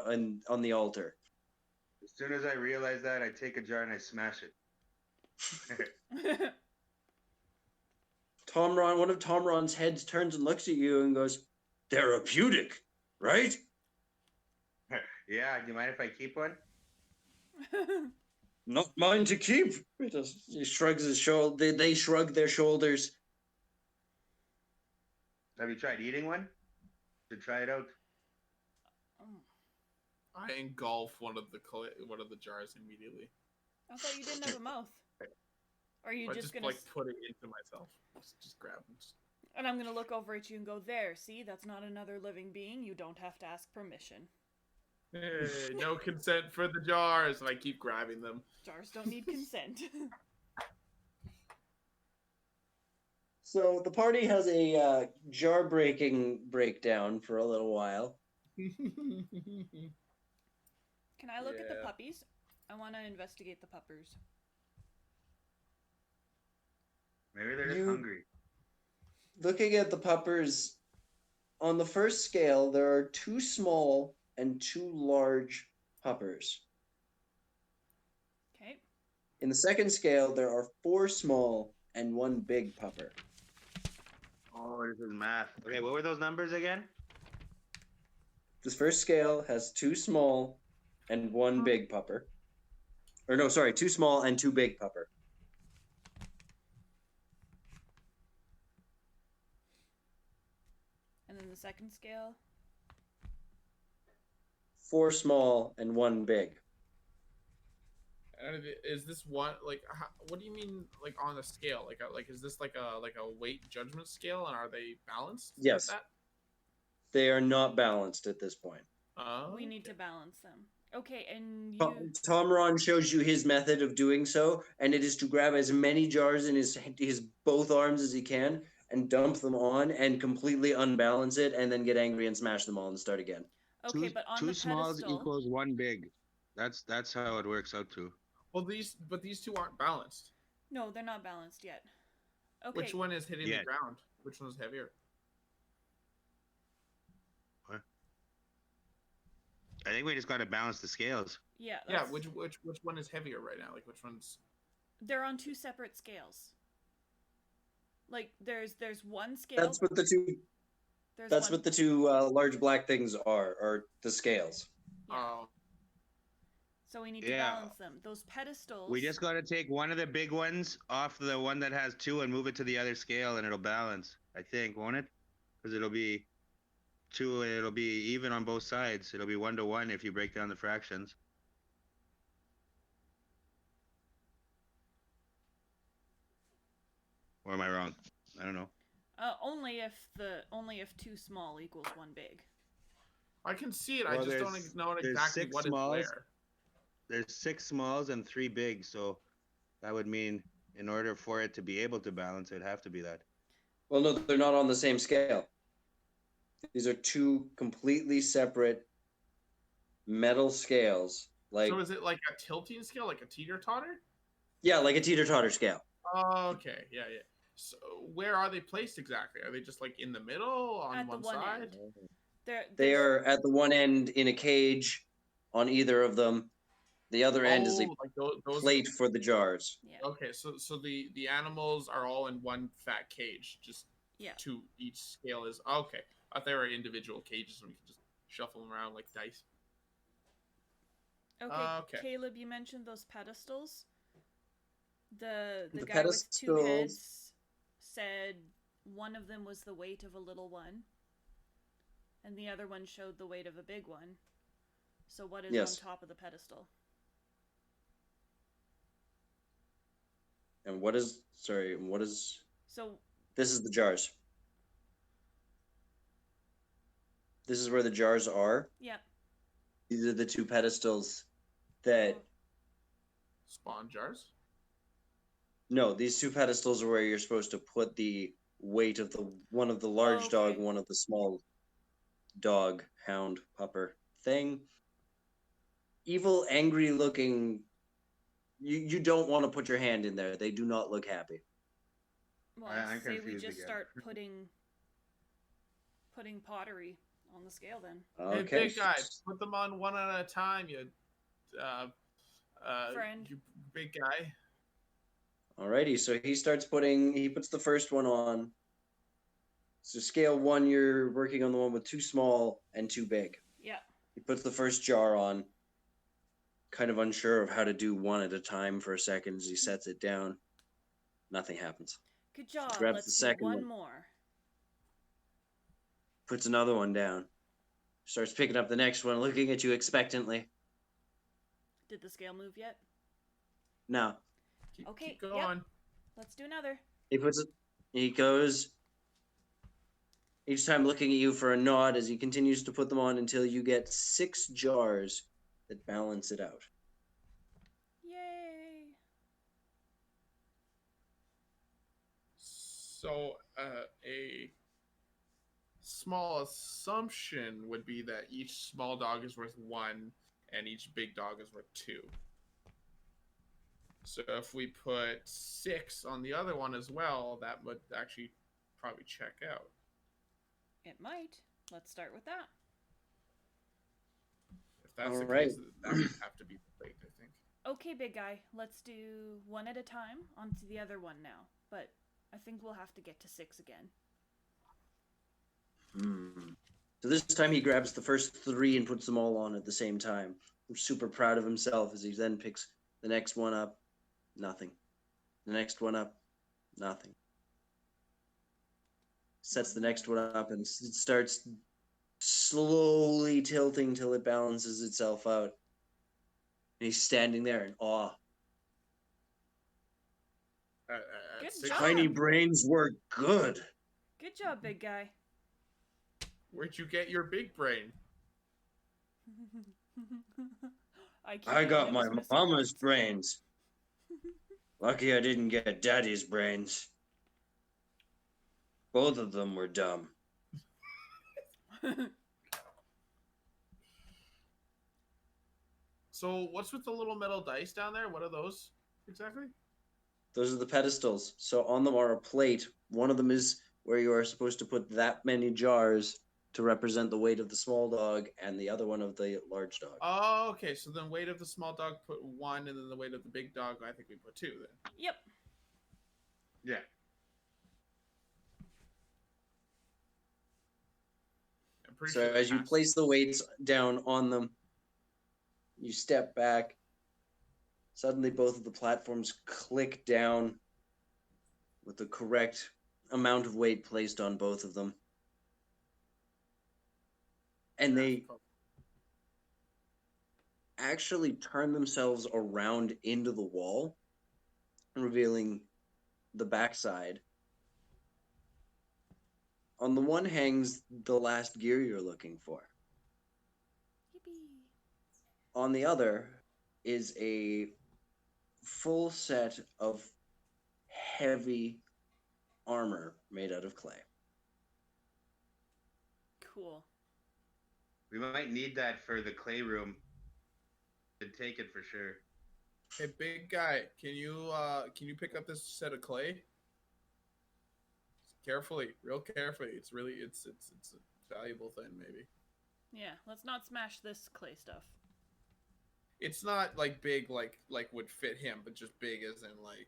altar. As soon as I realize that, I take a jar and I smash it. Tomron, one of Tomron's heads turns and looks at you and goes, "Therapeutic, right?" Yeah, do you mind if I keep one? "Not mine to keep." He shrugs his shoulder. They shrug their shoulders. Have you tried eating one? To try it out. I engulf one of the jars immediately. I thought you didn't have a mouth. Or are you I just just gonna... like put it into myself. Just grab them. And I'm gonna look over at you and go, there, see? That's not another living being. You don't have to ask permission. Hey, no consent for the jars, and I keep grabbing them. Jars don't need consent. So the party has a jar breaking breakdown for a little while. Can I look at the Yeah. puppies? I want to investigate the puppers. Maybe they're just You- hungry. Looking at the puppers, on the first scale, there are 2 small and 2 large puppers. Okay. In the second scale, there are 4 small and 1 big pupper. Oh, this is math. Okay, what were those numbers again? This first scale has 2 small and 1 big pupper. Or no, sorry, 2 small and 2 big pupper. And then the second scale? 4 small and 1 big. And is this one like? What do you mean, like on a scale? Like is this like a weight judgment scale? And are they balanced? Yes. With that? They are not balanced at this point. Oh. We need to balance them. Okay, and you... Tomron shows you his method of doing so, and it is to grab as many jars in his both arms as he can and dump them on and completely unbalance it, and then get angry and smash them all and start again. Okay, two, but on two the smalls pedestal... equals 1 big. That's how it works out to. Well, these two aren't balanced. No, they're not balanced yet. Okay. Which one is hitting Yeah. the ground? Which one's heavier? I think we just got to balance the scales. Yeah, Yeah. that's- Which one is heavier right now? Like which one's? They're on 2 separate scales. Like, there's one scale... That's what the two. There's That's one... what the 2 large black things are the scales. Yeah. Oh. So we need to Yeah. balance them. Those pedestals... We just got to take one of the big ones off the one that has 2 and move it to the other scale, and it'll balance. I think, won't it? Because it'll be 2. It'll be even on both sides. It'll be 1 to 1 if you break down the fractions. Or am I wrong? I don't know. Only if two small equals one big. I can see it. I Well, just don't know there's exactly 6 what is smalls. where. There's 6 smalls and 3 big, so that would mean in order for it to be able to balance, it'd have to be that. Well, no, they're not on the same scale. These are two completely separate metal scales. Like, So is it like a tilting scale, like a teeter-totter? yeah, like a teeter-totter scale. Okay, yeah. So where are they placed exactly? Are they just like in the middle on At the one one side? end. They there's- are at the one end in a cage on either of them. The other end is a like those plate for the jars. Yeah. Okay, so the animals are all in one fat cage, just Yeah. two each scale is okay. I thought they were individual cages and we could just shuffle them around like dice. Okay, Okay. Caleb, you mentioned those pedestals. The The guy with two pedestals- heads said one of them was the weight of a little one, and the other one showed the weight of a big one. So what is Yes. on top of the pedestal? And what is So this is the jars. This is where the jars are. yeah. These are the two pedestals that Spawn jars. no, these two pedestals are where you're supposed to put the weight of the one of the large dog, Okay. one of the small dog, hound, pupper thing. Evil, angry looking. You don't want to put your hand in there. They do not look happy. Well, I'm I say we confused just again. start putting pottery on the scale then. Hey, Okay. big guy, put them on one at a time. You, Friend. you big guy. Alrighty, so he puts the first one on. So scale 1, you're working on the one with too small and too big. Yeah. He puts the first jar on, kind of unsure of how to do one at a time for a second as he sets it down. Nothing happens. Good job. Grabs Let's the do second one one. more. Puts another one down. Starts picking up the next one, looking at you expectantly. Did the scale move yet? No. Okay, Keep yep. going. Let's do another. He goes, each time looking at you for a nod as he continues to put them on until you get 6 jars that balance it out. Yay! So, a small assumption would be that each small dog is worth 1 and each big dog is worth 2. So if we put 6 on the other one as well, that would actually probably check out. It might. Let's start with that. If that's the Alright. case, that would have to be the plate, I think. Okay, big guy. Let's do one at a time onto the other one now. But I think we'll have to get to 6 again. So this time he grabs the first 3 and puts them all on at the same time. I'm super proud of himself as he then picks the next one up. Nothing. The next one up. Nothing. Sets the next one up and it starts slowly tilting till it balances itself out. And he's standing there in awe. Good 6, job. Tiny brains work good. Good job, big guy. where'd you get your big brain? I got my mama's brains. Lucky I didn't get daddy's brains. Both of them were dumb. So what's with the little metal dice down there? What are those exactly? Those are the pedestals. So on them are a plate. One of them is where you are supposed to put that many jars to represent the weight of the small dog, and the other one of the large dog. Oh, okay. So then weight of the small dog put 1, and then the weight of the big dog, I think we put 2 then. Yep. Yeah. I'm pretty So sure as you that's- place the weights down on them, you step back. Suddenly both of the platforms click down with the correct amount of weight placed on both of them. And they actually turn themselves around into the wall, revealing the backside On the one hangs the last gear you're looking for. Yippee. On the other is a full set of heavy armor made out of clay. Cool. We might need that for the clay room. Could take it for sure. Hey, big guy, can you pick up this set of clay? Carefully, real carefully. It's really it's a valuable thing, maybe. Yeah, let's not smash this clay stuff. It's not like big like would fit him, but just big as in like,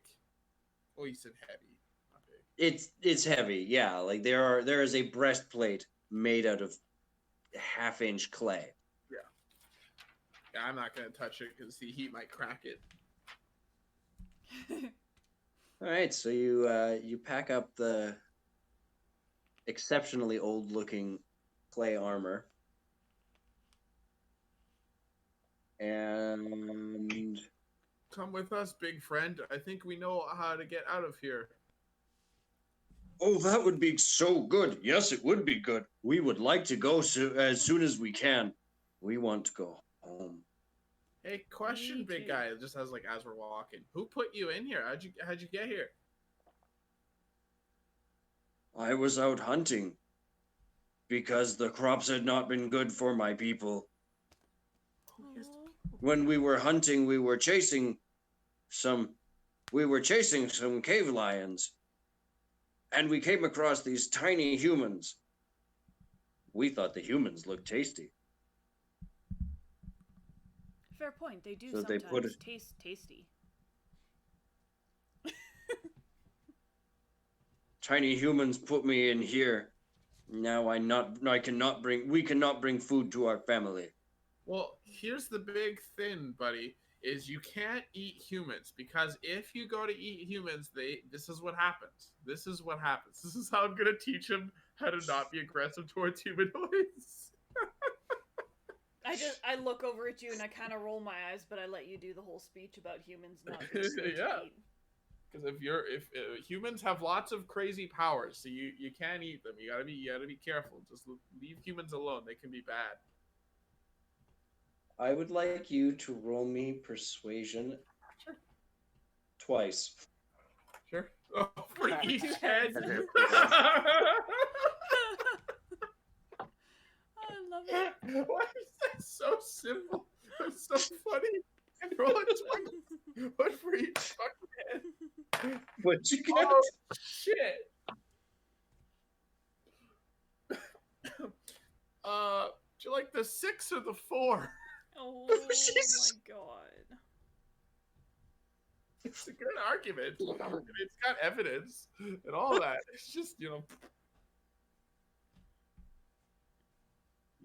oh, you said heavy, not big. It's heavy, yeah. Like there is a breastplate made out of half-inch clay. Yeah, I'm not gonna touch it because the heat might crack it. All right, so you pack up the exceptionally old-looking clay armor, and Come with us, big friend. I think we know how to get out of here. oh, that would be so good. Yes, it would be good. We would like to go as soon as we can. We want to go home. Hey, question, Me big too. guy. Just as as we're walking, who put you in here? How'd you get here? I was out hunting because the crops had not been good for my people. Aw. When we were hunting, we were chasing some cave lions, and we came across these tiny humans. We thought the humans looked tasty. Fair point. They do So they sometimes put taste tasty. Tiny humans put me in here. Now we cannot bring food to our family. Well, here's the big thing, buddy, is you can't eat humans because if you go to eat humans, this is what happens. This is what happens. This is how I'm gonna teach them how to not be aggressive towards humanoids. I look over at you and I kind of roll my eyes, but I let you do the whole speech about humans not being good Yeah. to eat. Because if humans have lots of crazy powers, so you can't eat them. You gotta be careful. Just leave humans alone. They can be bad. I would like you to roll me persuasion twice. Sure. Oh, for each Two head. heads. I love it. Why is that so simple? That's so funny. And roll it twice. One for each fucking head. What you get? Oh shit. Do you like the 6 or the 4? Oh Jesus. my god. It's a good argument. It's got evidence and all that. It's just,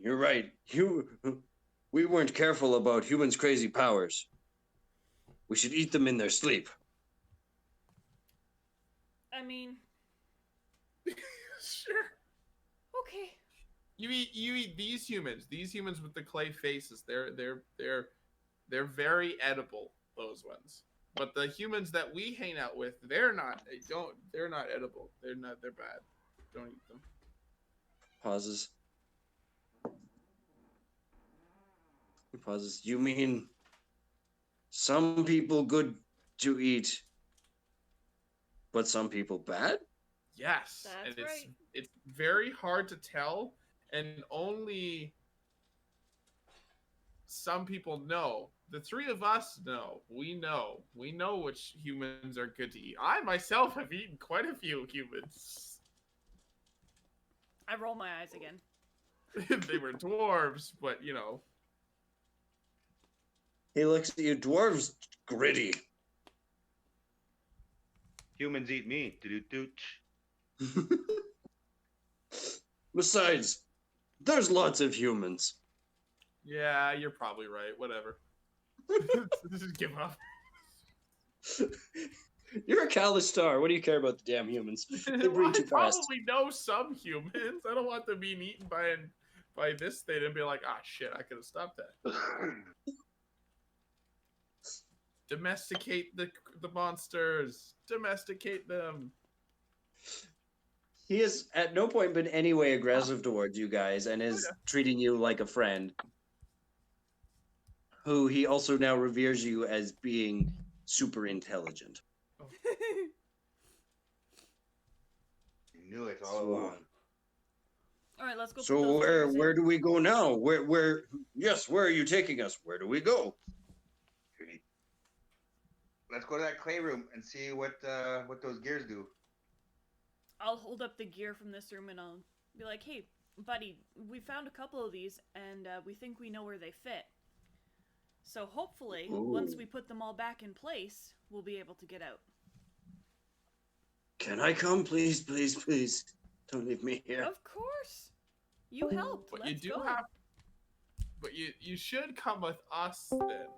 You're right. We weren't careful about humans' crazy powers. We should eat them in their sleep. I mean, sure. okay. You eat these humans with the clay faces. They're very edible, those ones. But the humans that we hang out with, they're not edible. They're bad. Don't eat them. Pauses. He pauses. You mean some people good to eat, but some people bad? Yes. That's and right. It's very hard to tell, and only some people know. The 3 of us know. We know. We know which humans are good to eat. I myself have eaten quite a few humans. I roll my eyes again. They were dwarves, but He looks at you. Dwarves, gritty. Humans eat me. Do-do-dooch. Besides, there's lots of humans. Yeah, you're probably right. Whatever. Just give up. You're a Kalistar. What do you care about the damn humans? They breed too I fast. probably know some humans. I don't want them being eaten by this thing and be like, ah, shit, I could have stopped that. Domesticate the monsters. Domesticate them. He has at no point been any way aggressive towards you guys and is yeah. treating you like a friend. Who he also now reveres you as being super intelligent. You knew it all So- along. All right, let's go. Put So those gears where in. do we go now? Where yes, where are you taking us? Where do we go? Let's go to that clay room and see what those gears do. I'll hold up the gear from this room and I'll be like, "Hey, buddy, we found a couple of these and we think we know where they fit. So hopefully, once Ooh. we put them all back in place, we'll be able to get out." Can I come, please, please, please? Don't leave me here. Of course. You helped. But Let's you do go. have. But you should come with us then.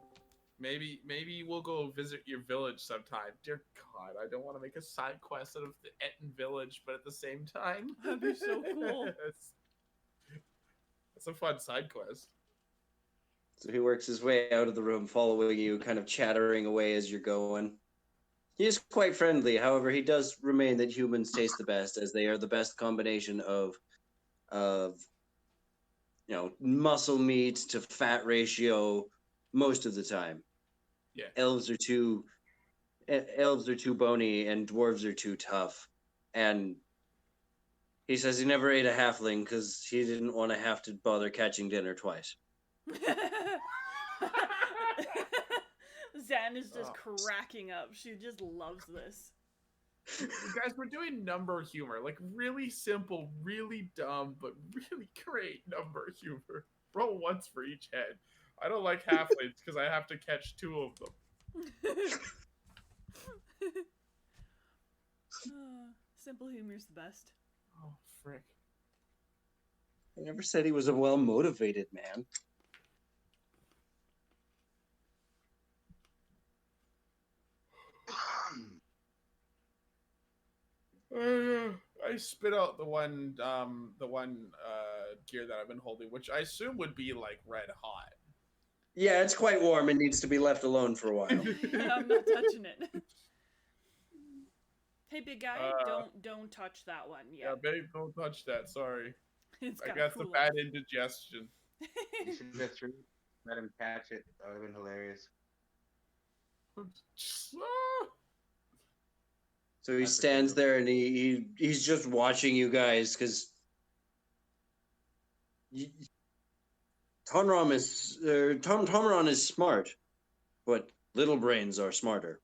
Maybe we'll go visit your village sometime. Dear God, I don't want to make a side quest out of the Etten village, but at the same time, That'd be so cool. It's a fun side quest. So he works his way out of the room, following you, kind of chattering away as you're going. He is quite friendly, however, he does remain that humans taste the best, as they are the best combination of muscle meat to fat ratio most of the time. Yeah. Elves are too bony and dwarves are too tough. And he says he never ate a halfling because he didn't want to have to bother catching dinner twice. Zan is just cracking up. She just loves this. You guys, we're doing number humor. Like, really simple, really dumb, but really great number humor. Roll once for each head. I don't like halflings because I have to catch 2 of them. Simple humor's the best. Oh, frick. I never said he was a well-motivated man. I spit out the one gear that I've been holding, which I assume would be like red hot. Yeah, it's quite warm and needs to be left alone for a while. I'm not touching it. Hey, big guy, don't touch that one yet. Yeah, babe, don't touch that. Sorry. It's I got guess cool the bad indigestion. You should have let him catch it. That would have been hilarious. So he stands there and he's just watching you guys because Tomron is smart, but little brains are smarter.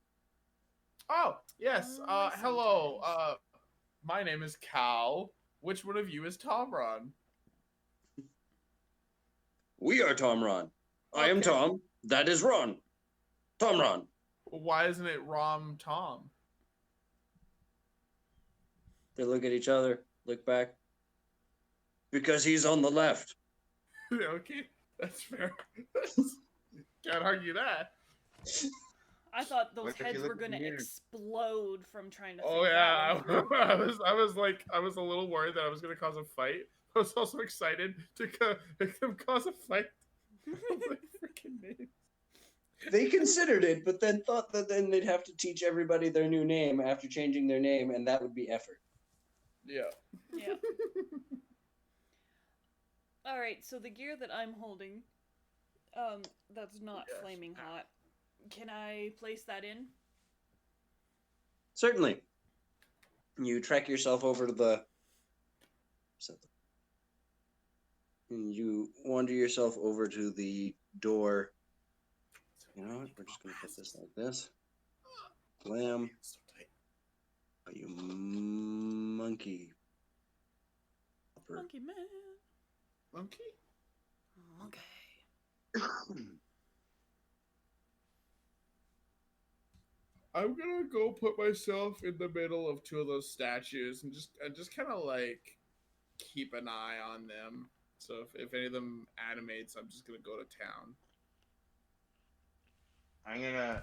Oh, yes. Hello. My name is Cal. Which one of you is Tomron? We are Tomron. I am Okay. Tom. That is Ron. Tomron. Why isn't it Rom Tom? They look at each other, look back. Because he's on the left. Okay, that's fair. Can't argue that. I thought those What if you heads look were at gonna the mirror? explode from trying to. Oh think yeah, that one through. I was a little worried that I was gonna cause a fight. I was also excited to make them cause a fight. Freaking names. They considered it, but then thought that then they'd have to teach everybody their new name after changing their name, and that would be effort. Yeah. Yeah. All right, so the gear that I'm holding, that's not Yes. flaming hot. Can I place that in? Certainly. You trek yourself over to the... You wander yourself over to the door. You know what? We're just going to put this like this. Blam. So tight. You monkey. Monkey man. Monkey? Monkey. I'm gonna go put myself in the middle of 2 of those statues and just kind of like keep an eye on them. So if any of them animates, I'm just gonna go to town. I'm gonna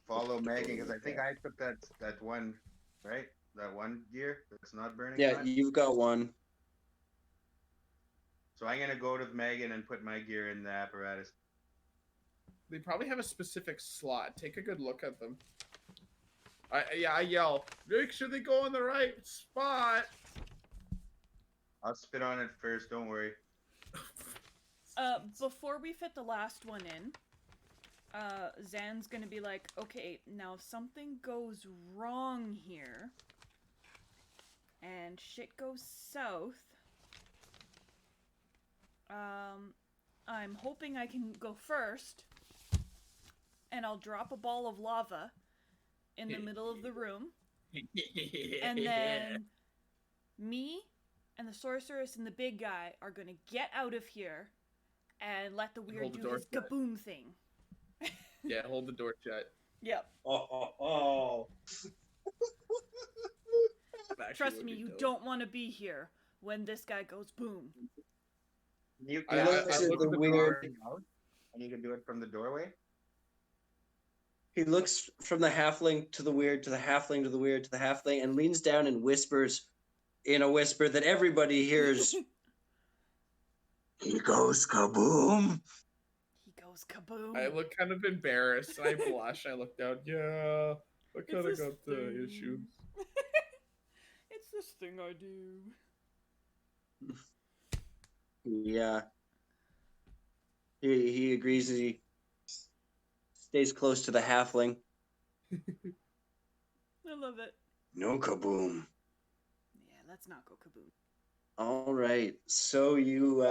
follow Megan because I think I took that one, right? That one gear that's not burning. Yeah, hot. you've got one. So I'm gonna go to Megan and put my gear in the apparatus. They probably have a specific slot. Take a good look at them. I yell, make sure they go in the right spot. I'll spit on it first. Don't worry. Before we fit the last one in, Zan's gonna be like, okay, now if something goes wrong here, and shit goes south, I'm hoping I can go first, and I'll drop a ball of lava in the middle of the room, and then me and the sorceress and the big guy are gonna get out of here and let the weird hold the do door his shut. kaboom thing. Yeah, hold the door shut. Yep. Oh. Actually, Trust would me, be you dope. don't want to be here when this guy goes boom. You I can looked ask at him the to weird- come out, and you can do it from the doorway. He looks from the halfling to the weird, to the halfling, to the weird, to the halfling, and leans down and whispers in a whisper that everybody hears. He goes kaboom. He goes kaboom. I look kind of embarrassed. I blush. I look down. Yeah, I kind of this got the thing. issues. It's this thing I do. Yeah. He agrees as he stays close to the halfling. I love it. No kaboom. Yeah, let's not go kaboom. All right. So you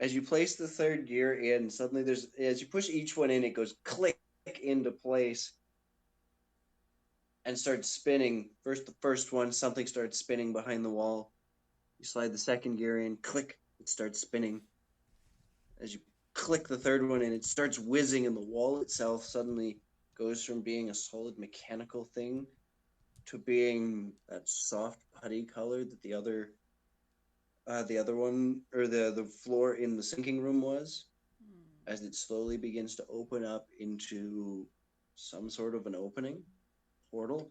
as you place the third gear in, suddenly as you push each one in, it goes click into place and starts spinning. The first one, something starts spinning behind the wall. You slide the second gear in, click, it starts spinning. As you click the third one in, it starts whizzing, and the wall itself suddenly goes from being a solid mechanical thing to being that soft putty color that the other one, or the floor in the sinking room was, as it slowly begins to open up into some sort of an opening portal.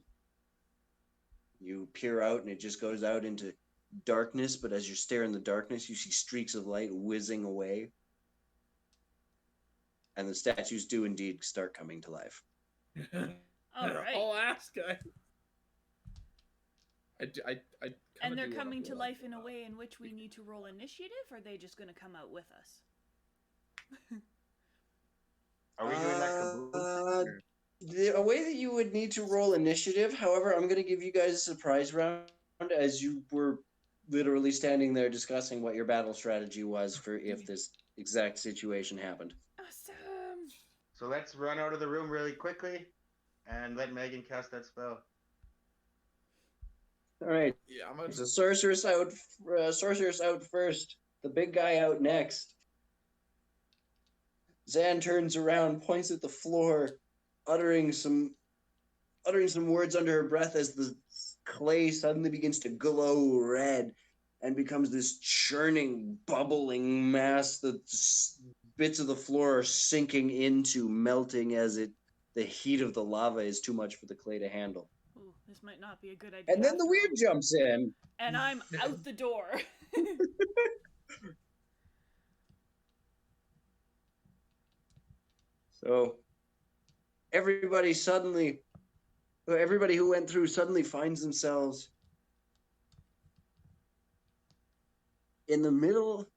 You peer out and it just goes out into darkness, but as you stare in the darkness, you see streaks of light whizzing away. And the statues do indeed start coming to life. All right. I'll ask. I And they're coming to life in a way in which we need to roll initiative, or are they just going to come out with us? Are we doing that kaboom? A way that you would need to roll initiative. However, I'm going to give you guys a surprise round as you were literally standing there discussing what your battle strategy was for if this exact situation happened. Awesome. So let's run out of the room really quickly and let Megan cast that spell. All right. Yeah, I'm gonna. So sorceress out first. The big guy out next. Zan turns around, points at the floor, uttering some words under her breath as the clay suddenly begins to glow red and becomes this churning, bubbling mass that bits of the floor are sinking into, melting as the heat of the lava is too much for the clay to handle. Ooh, this might not be a good idea. And then the after weird all. jumps in. And I'm out the door. So everybody who went through suddenly finds themselves in the middle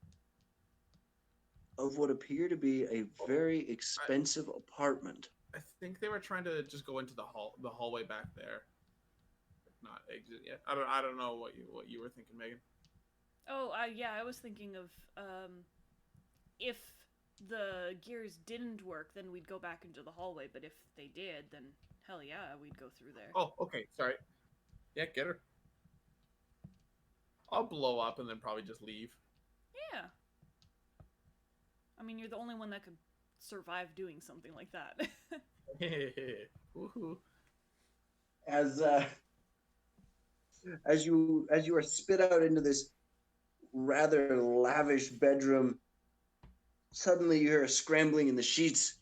of what appear to be a very expensive apartment. I think they were trying to just go into the hallway back there, not exit yet. I don't know what you were thinking, Megan. Oh, yeah, I was thinking of if the gears didn't work, then we'd go back into the hallway. But if they did, then hell yeah, we'd go through there. Oh, okay, sorry. Yeah, get her. I'll blow up and then probably just leave. Yeah. I mean, you're the only one that could survive doing something like that. Woohoo. As you are spit out into this rather lavish bedroom, suddenly you hear a scrambling in the sheets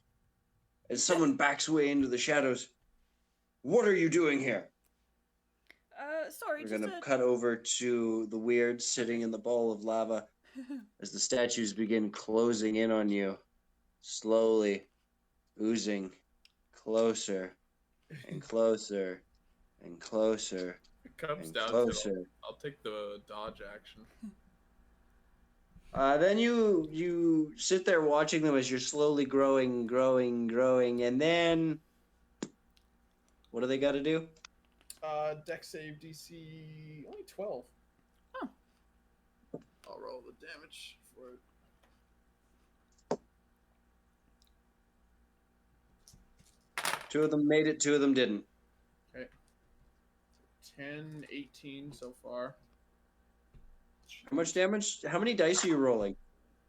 as someone backs away into the shadows. What are you doing here? Sorry, We're just gonna cut over to the weird sitting in the ball of lava as the statues begin closing in on you, slowly oozing closer and closer and closer It comes and down to closer. it. I'll take the dodge action. Then you sit there watching them as you're slowly growing, and then what do they got to do? Deck save DC only 12. Oh. I'll roll the damage for it. Two of them made it, two of them didn't. Okay. 10, 18 so far. How much damage? How many dice are you rolling?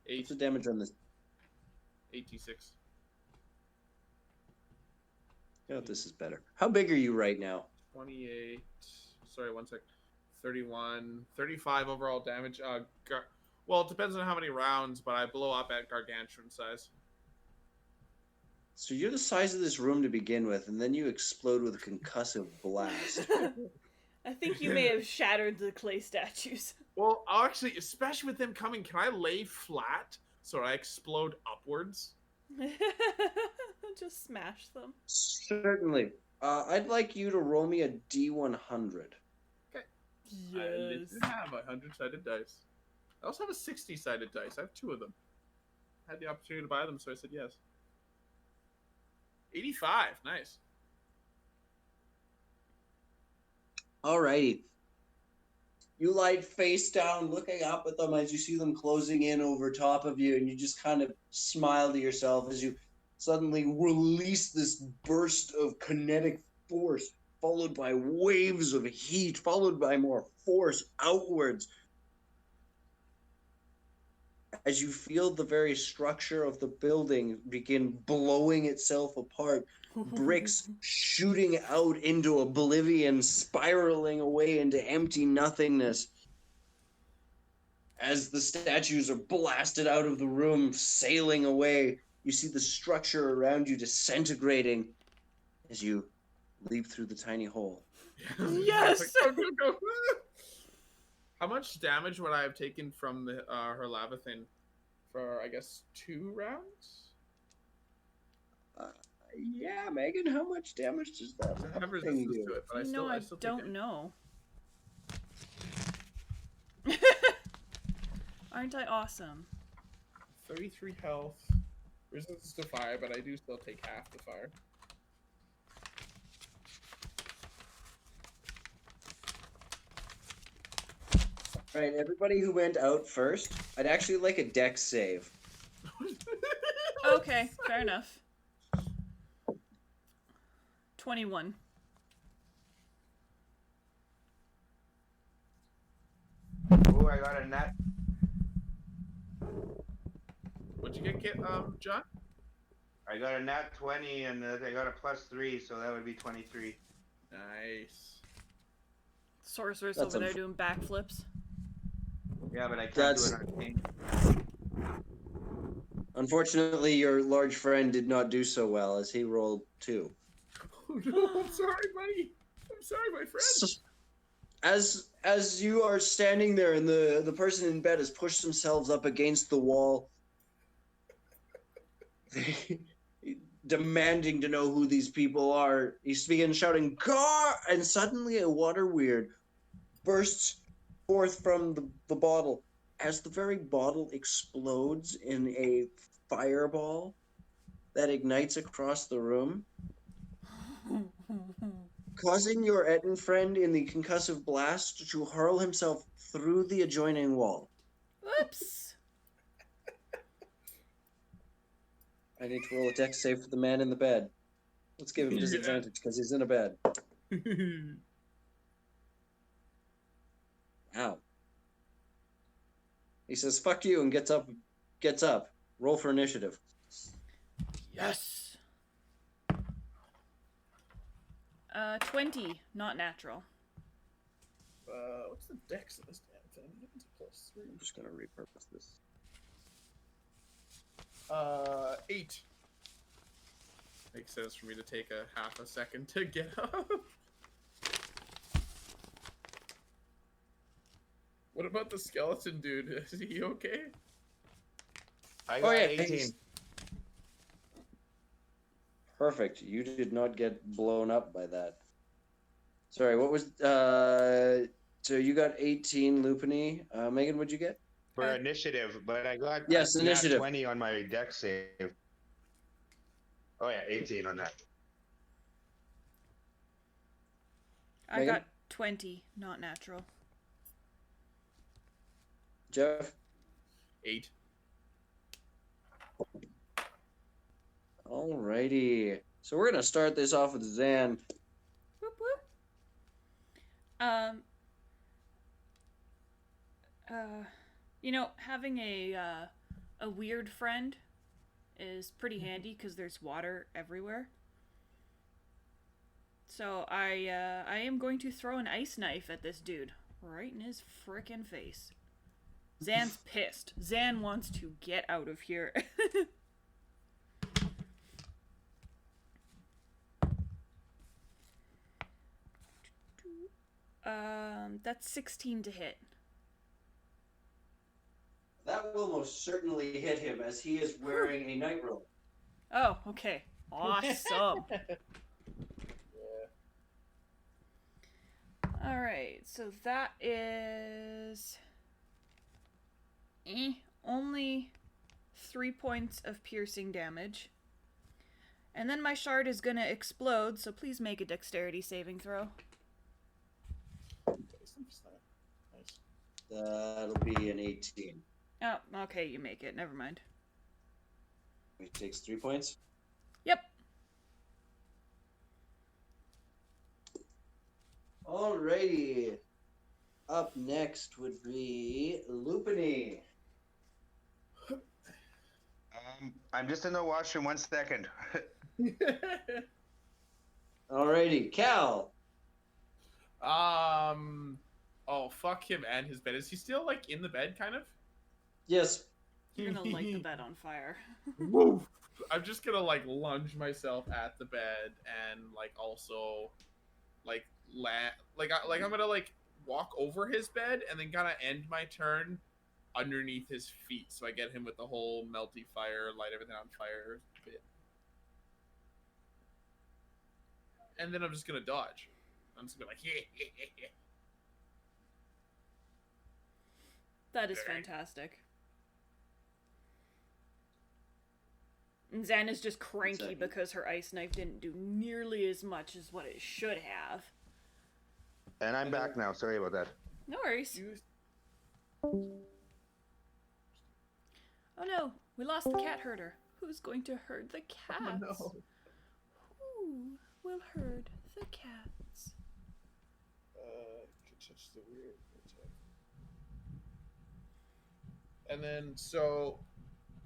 8, What's the damage on this? 86. You know, this is better. How big are you right now? 28. Sorry, 1 sec. 31. 35 overall damage. Well, it depends on how many rounds, but I blow up at gargantuan size. So you're the size of this room to begin with, and then you explode with a concussive blast. I think you may have shattered the clay statues. Well, actually, especially with them coming, can I lay flat so I explode upwards? Just smash them. Certainly. I'd like you to roll me a D100. I Yes. didn't have a 100-sided dice. I also have a 60-sided dice. I have 2 of them. I had the opportunity to buy them, so I said yes. 85. Nice. Alrighty. You lie face down, looking up at them as you see them closing in over top of you, and you just kind of smile to yourself as you suddenly release this burst of kinetic force, followed by waves of heat, followed by more force outwards. As you feel the very structure of the building begin blowing itself apart, bricks shooting out into oblivion, spiraling away into empty nothingness. As the statues are blasted out of the room, sailing away, you see the structure around you disintegrating as you leap through the tiny hole. Yes! Go, go, go. How much damage would I have taken from the her lava thing for, I guess, 2 rounds? Yeah, Megan, how much damage does that I have thing resistance do? to it, but You know, I I still take don't damage. know. Aren't I awesome? 33 health. Resistance to fire, but I do still take half the fire. All right, everybody who went out first, I'd actually like a dex save. Okay, fair enough. 21. Oh, I got a nat. What'd you get, John? I got a nat 20, and I got a +3, so that would be 23. Nice. Sorceress That's over there doing backflips. Yeah, but I can't That's- do it on arcane. Unfortunately, your large friend did not do so well as he rolled 2. Oh no, I'm sorry, buddy. I'm sorry, my friend. As you are standing there and the person in bed has pushed themselves up against the wall, demanding to know who these people are, he begins shouting, "Gar!" And suddenly a water weird bursts forth from the bottle. As the very bottle explodes in a fireball that ignites across the room, causing your Etten friend in the concussive blast to hurl himself through the adjoining wall. Whoops! I need to roll a dex save for the man in the bed. Let's give him Yeah. disadvantage because he's in a bed. Wow. He says, "Fuck you," and gets up. Roll for initiative. Yes! 20, not natural. What's the dex of this damn thing? It's a +3. I'm just going to repurpose this. 8. Makes sense for me to take a half a second to get up. What about the skeleton dude? Is he okay? I Oh, got yeah, 18. Perfect. You did not get blown up by that. Sorry, what was so you got 18, Lupeny. Megan, what'd you get? For initiative, but I got Yes, a nat initiative. 20 on my deck save. Oh yeah, 18 on that. I Megan? got 20, not natural. Geoff? 8. Alrighty. So we're gonna start this off with Zan. Whoop whoop. You know, having a weird friend is pretty handy because there's water everywhere. So I am going to throw an ice knife at this dude right in his frickin' face. Zan's pissed. Zan wants to get out of here. That's 16 to hit. That will most certainly hit him as he is wearing a night robe. Oh, okay. Awesome. Alright, so that is only 3 points of piercing damage. And then my shard is gonna explode, so please make a dexterity saving throw. That'll be an 18. Oh, okay, you make it. Never mind. It takes 3 points. Yep. Alrighty. Up next would be Lupeny. I'm just in the washroom. 1 second. Alrighty, Cal. Oh, fuck him and his bed. Is he still, like, in the bed, kind of? Yes. You're gonna light the bed on fire. Woo! I'm just gonna, like, lunge myself at the bed and, like, also, like, I'm gonna, like, walk over his bed and then kind of end my turn underneath his feet, so I get him with the whole melty fire, light everything on fire bit. And then I'm just gonna dodge. I'm just gonna be like, yeah. That is fantastic. And Zan is just cranky because her ice knife didn't do nearly as much as what it should have. And I'm back now. Sorry about that. No worries. Oh no, we lost the cat herder. Who's going to herd the cats? Oh, no. Who will herd the cats? Touch the weird. And then, so,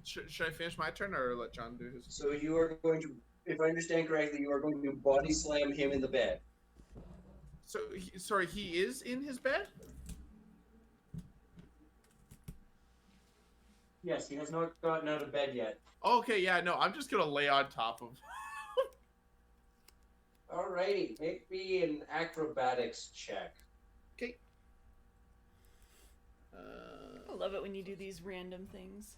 should I finish my turn or let John do his? So you are going to, if I understand correctly, you are going to body slam him in the bed. So, sorry, he is in his bed? Yes, he has not gotten out of bed yet. Okay, yeah, no, I'm just gonna lay on top of him. Alrighty, make me an acrobatics check. Okay. I love it when you do these random things.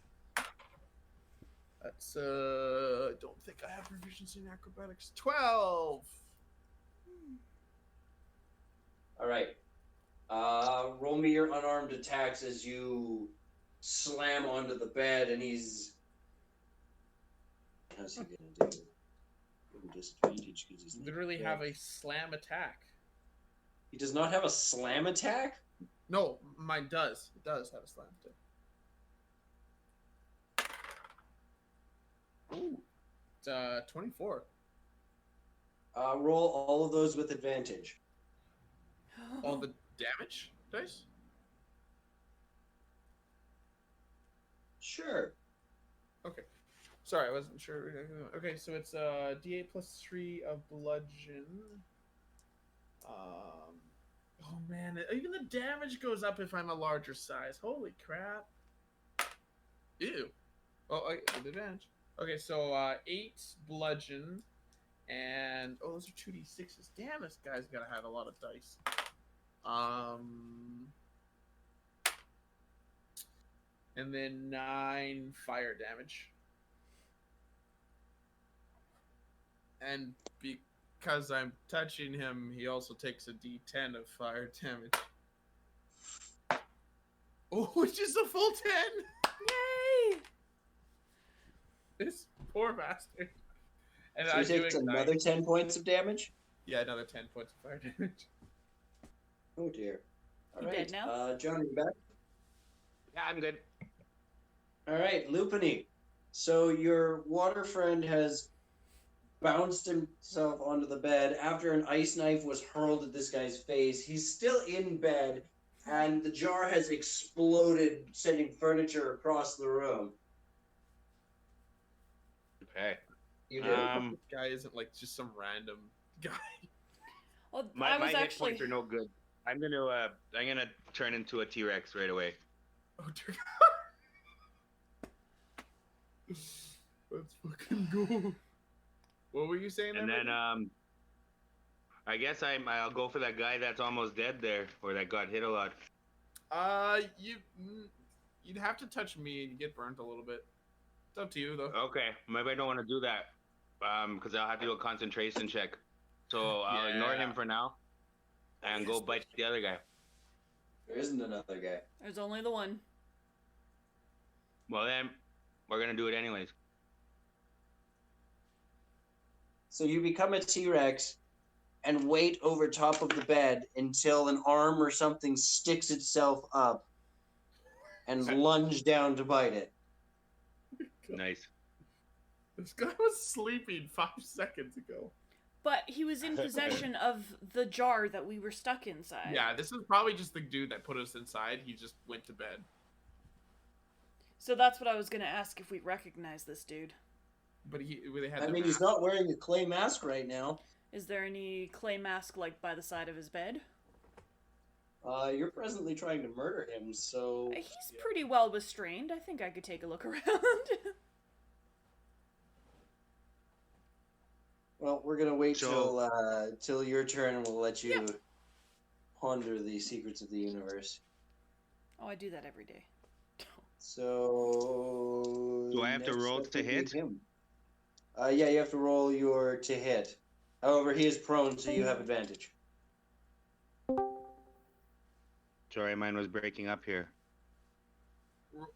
That's, I don't think I have proficiency in acrobatics. 12! Alright. Roll me your unarmed attacks as you slam onto the bed, and he's... How's he gonna do? Disadvantage because he's Literally have a slam attack. He does not have a slam attack? No, mine does. It does have a slam attack. Ooh. It's 24. Roll all of those with advantage. All the damage dice? Sure. Okay. Sorry, I wasn't sure. Okay, so it's D8 plus 3 of bludgeon. Oh man, even the damage goes up if I'm a larger size. Holy crap. Ew. Oh, with advantage. Okay, so 8 bludgeon, and oh, those are 2d6s. Damn, this guy's gotta have a lot of dice. And then 9 fire damage. and because I'm touching him, he also takes a D10 of fire damage. Oh, which is a full 10. Yay! This poor bastard. And So I he do takes ignite. another 10 points of damage? Yeah, another 10 points of fire damage. Oh dear. All You right. dead now? John, are you back? Yeah, I'm good. All right, Lupeny. So your water friend has bounced himself onto the bed after an ice knife was hurled at this guy's face. He's still in bed, and the jar has exploded, sending furniture across the room. Okay. You do. This guy isn't like just some random guy. Well, My I was hit actually. points are no good. I'm gonna turn into a T-Rex right away. Oh dear. Let's fucking go. What were you saying? And there, then Megan? I guess I'll go for that guy that's almost dead there, or that got hit a lot. You'd have to touch me and you get burnt a little bit. It's up to you though. Okay, maybe I don't want to do that, because I'll have to do a concentration check. So I'll ignore him Yeah. for now, and go bite the other guy. There isn't another guy. There's only the one. Well then, we're gonna do it anyways. So you become a T-Rex and wait over top of the bed until an arm or something sticks itself up and lunge down to bite it. Nice. This guy was sleeping 5 seconds ago. But he was in possession of the jar that we were stuck inside. Yeah, this is probably just the dude that put us inside. He just went to bed. So that's what I was gonna ask, if we recognize this dude. But they had. I the mean, he's mask. not wearing a clay mask right now. Is there any clay mask like by the side of his bed? You're presently trying to murder him, so He's pretty well restrained. I think I could take a look around. well, we're gonna wait So- till your turn, and we'll let you Yep. ponder the secrets of the universe. Oh, I do that every day. So Do I have to next roll up to would be hit? him. Yeah, you have to roll your to hit. However, he is prone, so you have advantage. Sorry, mine was breaking up here.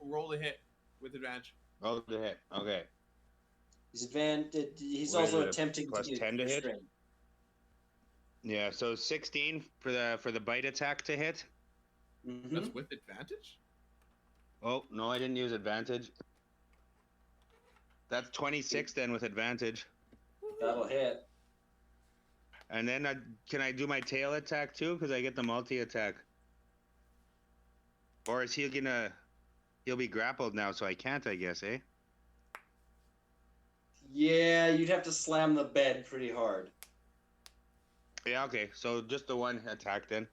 Roll the hit with advantage. Oh, the hit. Okay. He's He's What is also it, attempting plus to 10 to hit? restrain. Yeah, so 16 for the bite attack to hit. Mhm. That's with advantage. Oh, no, I didn't use advantage. That's 26 then with advantage. That'll hit. And then can I do my tail attack too? Because I get the multi-attack. Or is he gonna... He'll be grappled now, so I can't, I guess, eh? Yeah, you'd have to slam the bed pretty hard. Yeah, okay. So just the one attack then.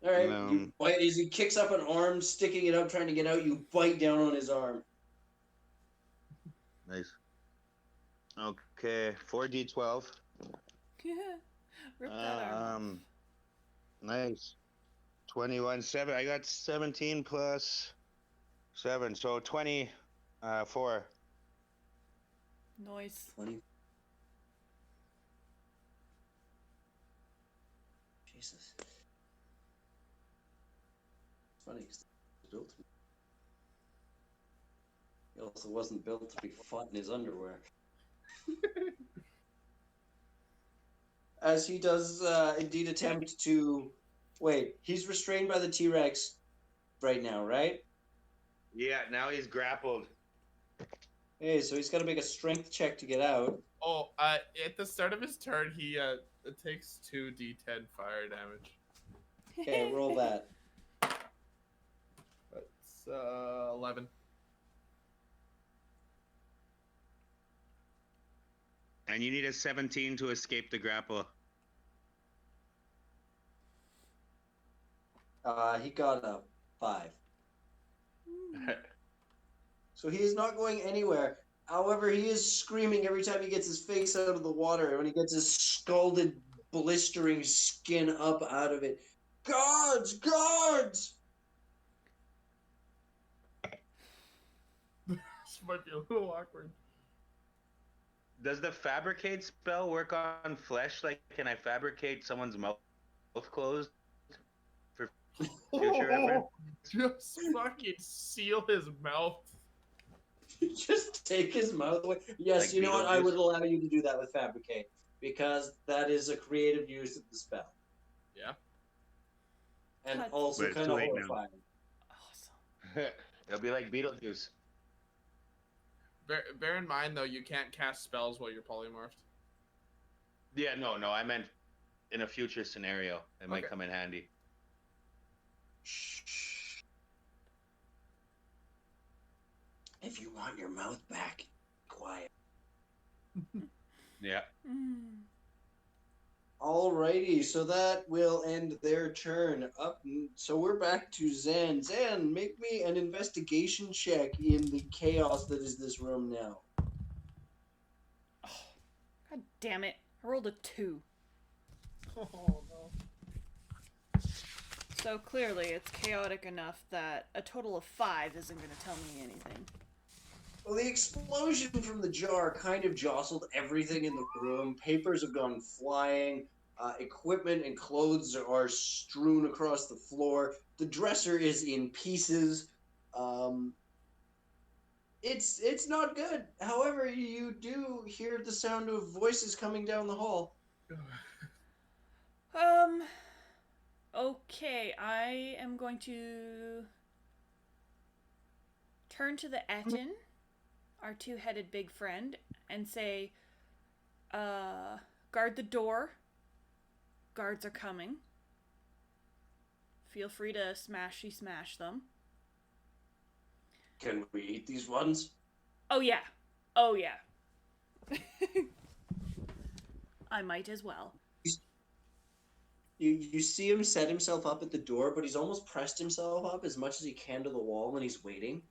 All right. You bite as he kicks up an arm, sticking it up, trying to get out. You bite down on his arm. Nice. Okay, 4d12. Rip that arm off. Nice. 21, 7. I got 17 plus 7, so 24. Nice. 20. Jesus. It's funny because built to be. He also wasn't built to be fought in his underwear. As he does indeed attempt to... Wait, he's restrained by the T-Rex right now, right? Yeah, now he's grappled. Hey, so he's got to make a strength check to get out. Oh, at the start of his turn, he it takes 2d10 fire damage. Okay, roll that. That's 11. And you need a 17 to escape the grapple. He got a 5. So he is not going anywhere. However, he is screaming every time he gets his face out of the water, and when he gets his scalded, blistering skin up out of it. Guards! Guards! This might be a little awkward. Does the fabricate spell work on flesh? Like, can I fabricate someone's mouth closed for future reference? Just fucking seal his mouth. Just take his mouth away. Yes, Like you know what? I Beetlejuice? would allow you to do that with Fabricate because that is a creative use of the spell Yeah. and But also it's kind too of late now. horrifying. Awesome. It'll be like Beetlejuice. Bear in mind, though, you can't cast spells while you're polymorphed. Yeah, no, I meant in a future scenario. It might Okay. come in handy. Shh. If you want your mouth back, quiet. Yeah. Mm. Alrighty, so that will end their turn. So we're back to Zan. Zan, make me an investigation check in the chaos that is this room now. Oh, God damn it. I rolled a 2. Oh, no. So clearly it's chaotic enough that a total of 5 isn't going to tell me anything. Well, the explosion from the jar kind of jostled everything in the room. Papers have gone flying. Equipment and clothes are strewn across the floor. The dresser is in pieces. It's not good. However, you do hear the sound of voices coming down the hall. Okay, I am going to turn to the Etin, our two-headed big friend, and say, guard the door. Guards are coming. Feel free to smash them. Can we eat these ones? Oh yeah. Oh yeah. I might as well. You see him set himself up at the door, but he's almost pressed himself up as much as he can to the wall when he's waiting.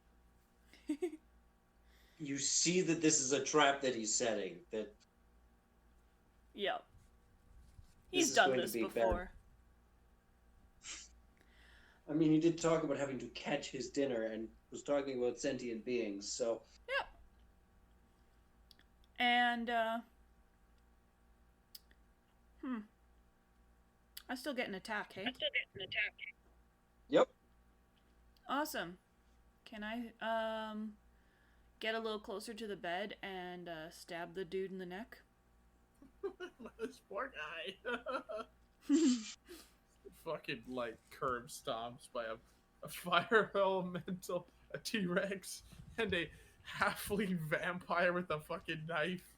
You see that this is a trap that he's setting. That Yep. This He's is done going to this be before. I mean, he did talk about having to catch his dinner and was talking about sentient beings. So Yep. And I still get an attack, hey? yep. Awesome. Can I get a little closer to the bed and stab the dude in the neck? This poor guy. Fucking, like, curb stomps by a fire elemental, a T-Rex, and a halfling vampire with a fucking knife.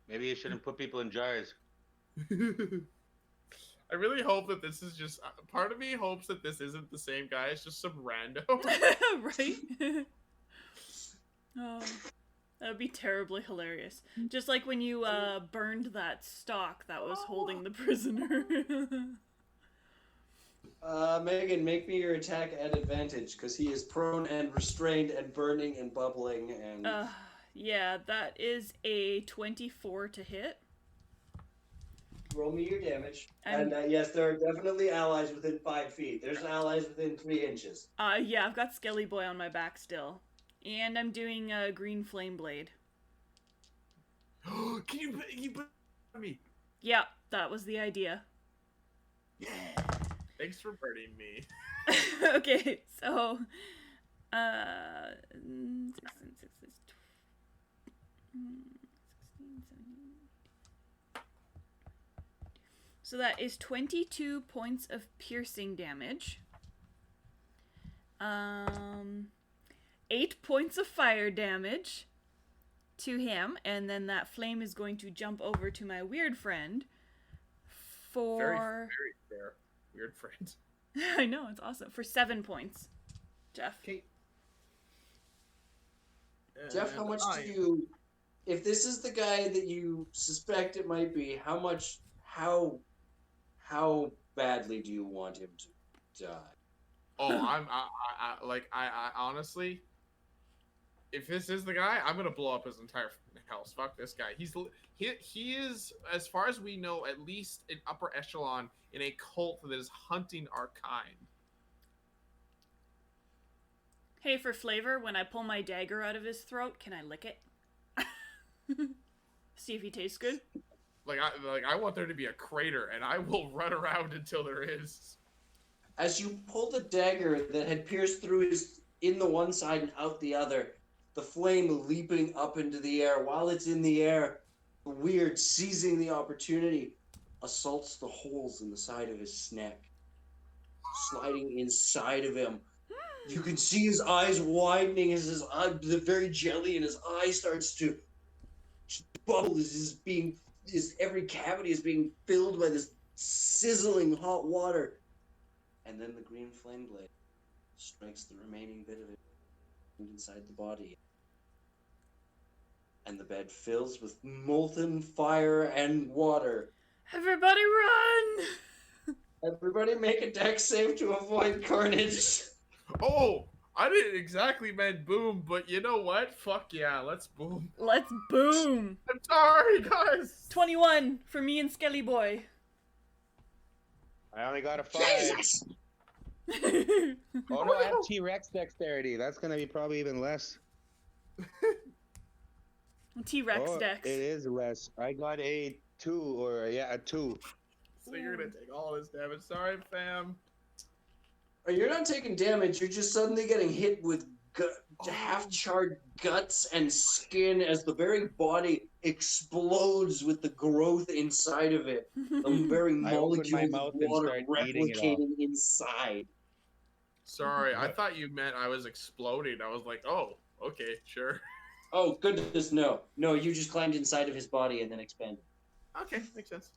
Maybe you shouldn't put people in jars. I really hope that this is just... part of me hopes that this isn't the same guy. It's just some rando. Right? Oh, that would be terribly hilarious. Just like when you burned that stock that was holding the prisoner. Megan, make me your attack at advantage because he is prone and restrained and burning and bubbling and. Yeah, that is a 24 to hit. Roll me your damage. And yes, there are definitely allies within 5 feet. There's allies within 3 inches. Yeah, I've got Skelly Boy on my back still. And I'm doing a green flame blade. Can you put me? Yeah, that was the idea. Yeah. Thanks for burning me. Okay, so 16, 17. So that is 22 points of piercing damage. 8 points of fire damage to him, and then that flame is going to jump over to my weird friend for... Very fair. Weird friend. I know, it's awesome. For 7 points. Geoff. Okay. Geoff, how much do you... If this is the guy that you suspect it might be, how badly do you want him to die? Oh, I honestly, if this is the guy, I'm gonna blow up his entire house. Fuck this guy. He is, as far as we know, at least an upper echelon in a cult that is hunting our kind. Hey, for flavor, when I pull my dagger out of his throat, can I lick it? See if he tastes good. I want there to be a crater, and I will run around until there is. As you pull the dagger that had pierced through his in the one side and out the other, the flame leaping up into the air. While it's in the air, the weird, seizing the opportunity, assaults the holes in the side of his neck, sliding inside of him. You can see his eyes widening as the very jelly in his eye starts to bubble as every cavity is being filled by this sizzling hot water. And then the green flame blade strikes the remaining bit of it inside the body. And the bed fills with molten fire and water. Everybody run! Everybody make a dex save to avoid carnage. Oh, I didn't exactly mean boom, but you know what? Fuck yeah, let's boom. Let's boom! I'm sorry, guys. 21 for me and Skelly Boy. I only got a 5. Jesus! Oh no, I have T-Rex dexterity. That's gonna be probably even less. T-Rex dex. It is less. I got a 2, a 2. So you're gonna take all this damage. Sorry, fam. You're not taking damage, you're just suddenly getting hit with half-charred guts and skin as the very body explodes with the growth inside of it. The very molecules of water replicating inside. Sorry, I thought you meant I was exploding. I was like, oh, okay, sure. Oh, goodness, no. No, you just climbed inside of his body and then expanded. Okay, makes sense.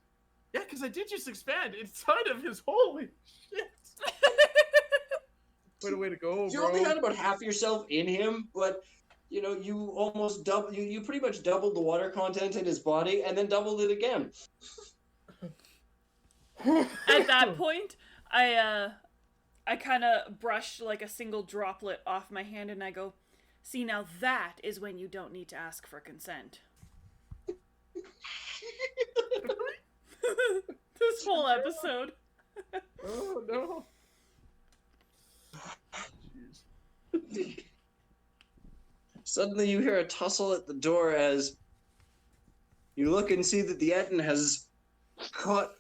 Yeah, because I did just expand inside of his. Holy shit. What a way to go, You bro. only had about half yourself in him, but you almost you pretty much doubled the water content in his body and then doubled it again. At that point, I kind of brush like a single droplet off my hand and I go, see, now that is when you don't need to ask for consent. This whole episode. Oh, no. Suddenly you hear a tussle at the door as you look and see that the Etten has caught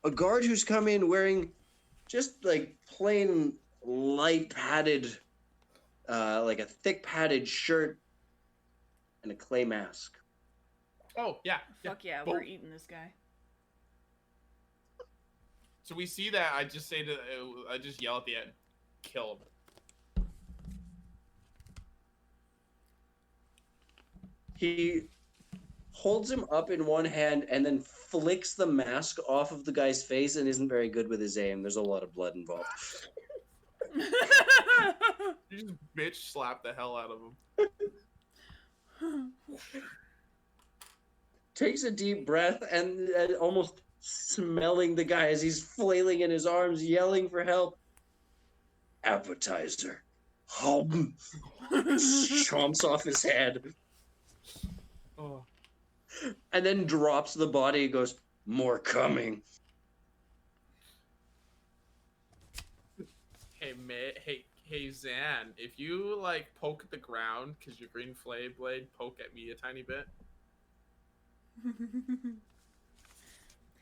a guard who's come in wearing just like plain light padded, like a thick padded shirt and a clay mask. Oh, yeah. Fuck yeah, Boom. we're eating this guy. So we see that. I just yell at the end, kill him. He holds him up in one hand and then flicks the mask off of the guy's face and isn't very good with his aim. There's a lot of blood involved. You just bitch slap the hell out of him. Takes a deep breath and almost smelling the guy as he's flailing in his arms, yelling for help. Appetizer. Chomps off his head. Oh. And then drops the body and goes, more coming. Hey, Zan, if you, like, poke at the ground, because your green flame blade poke at me a tiny bit.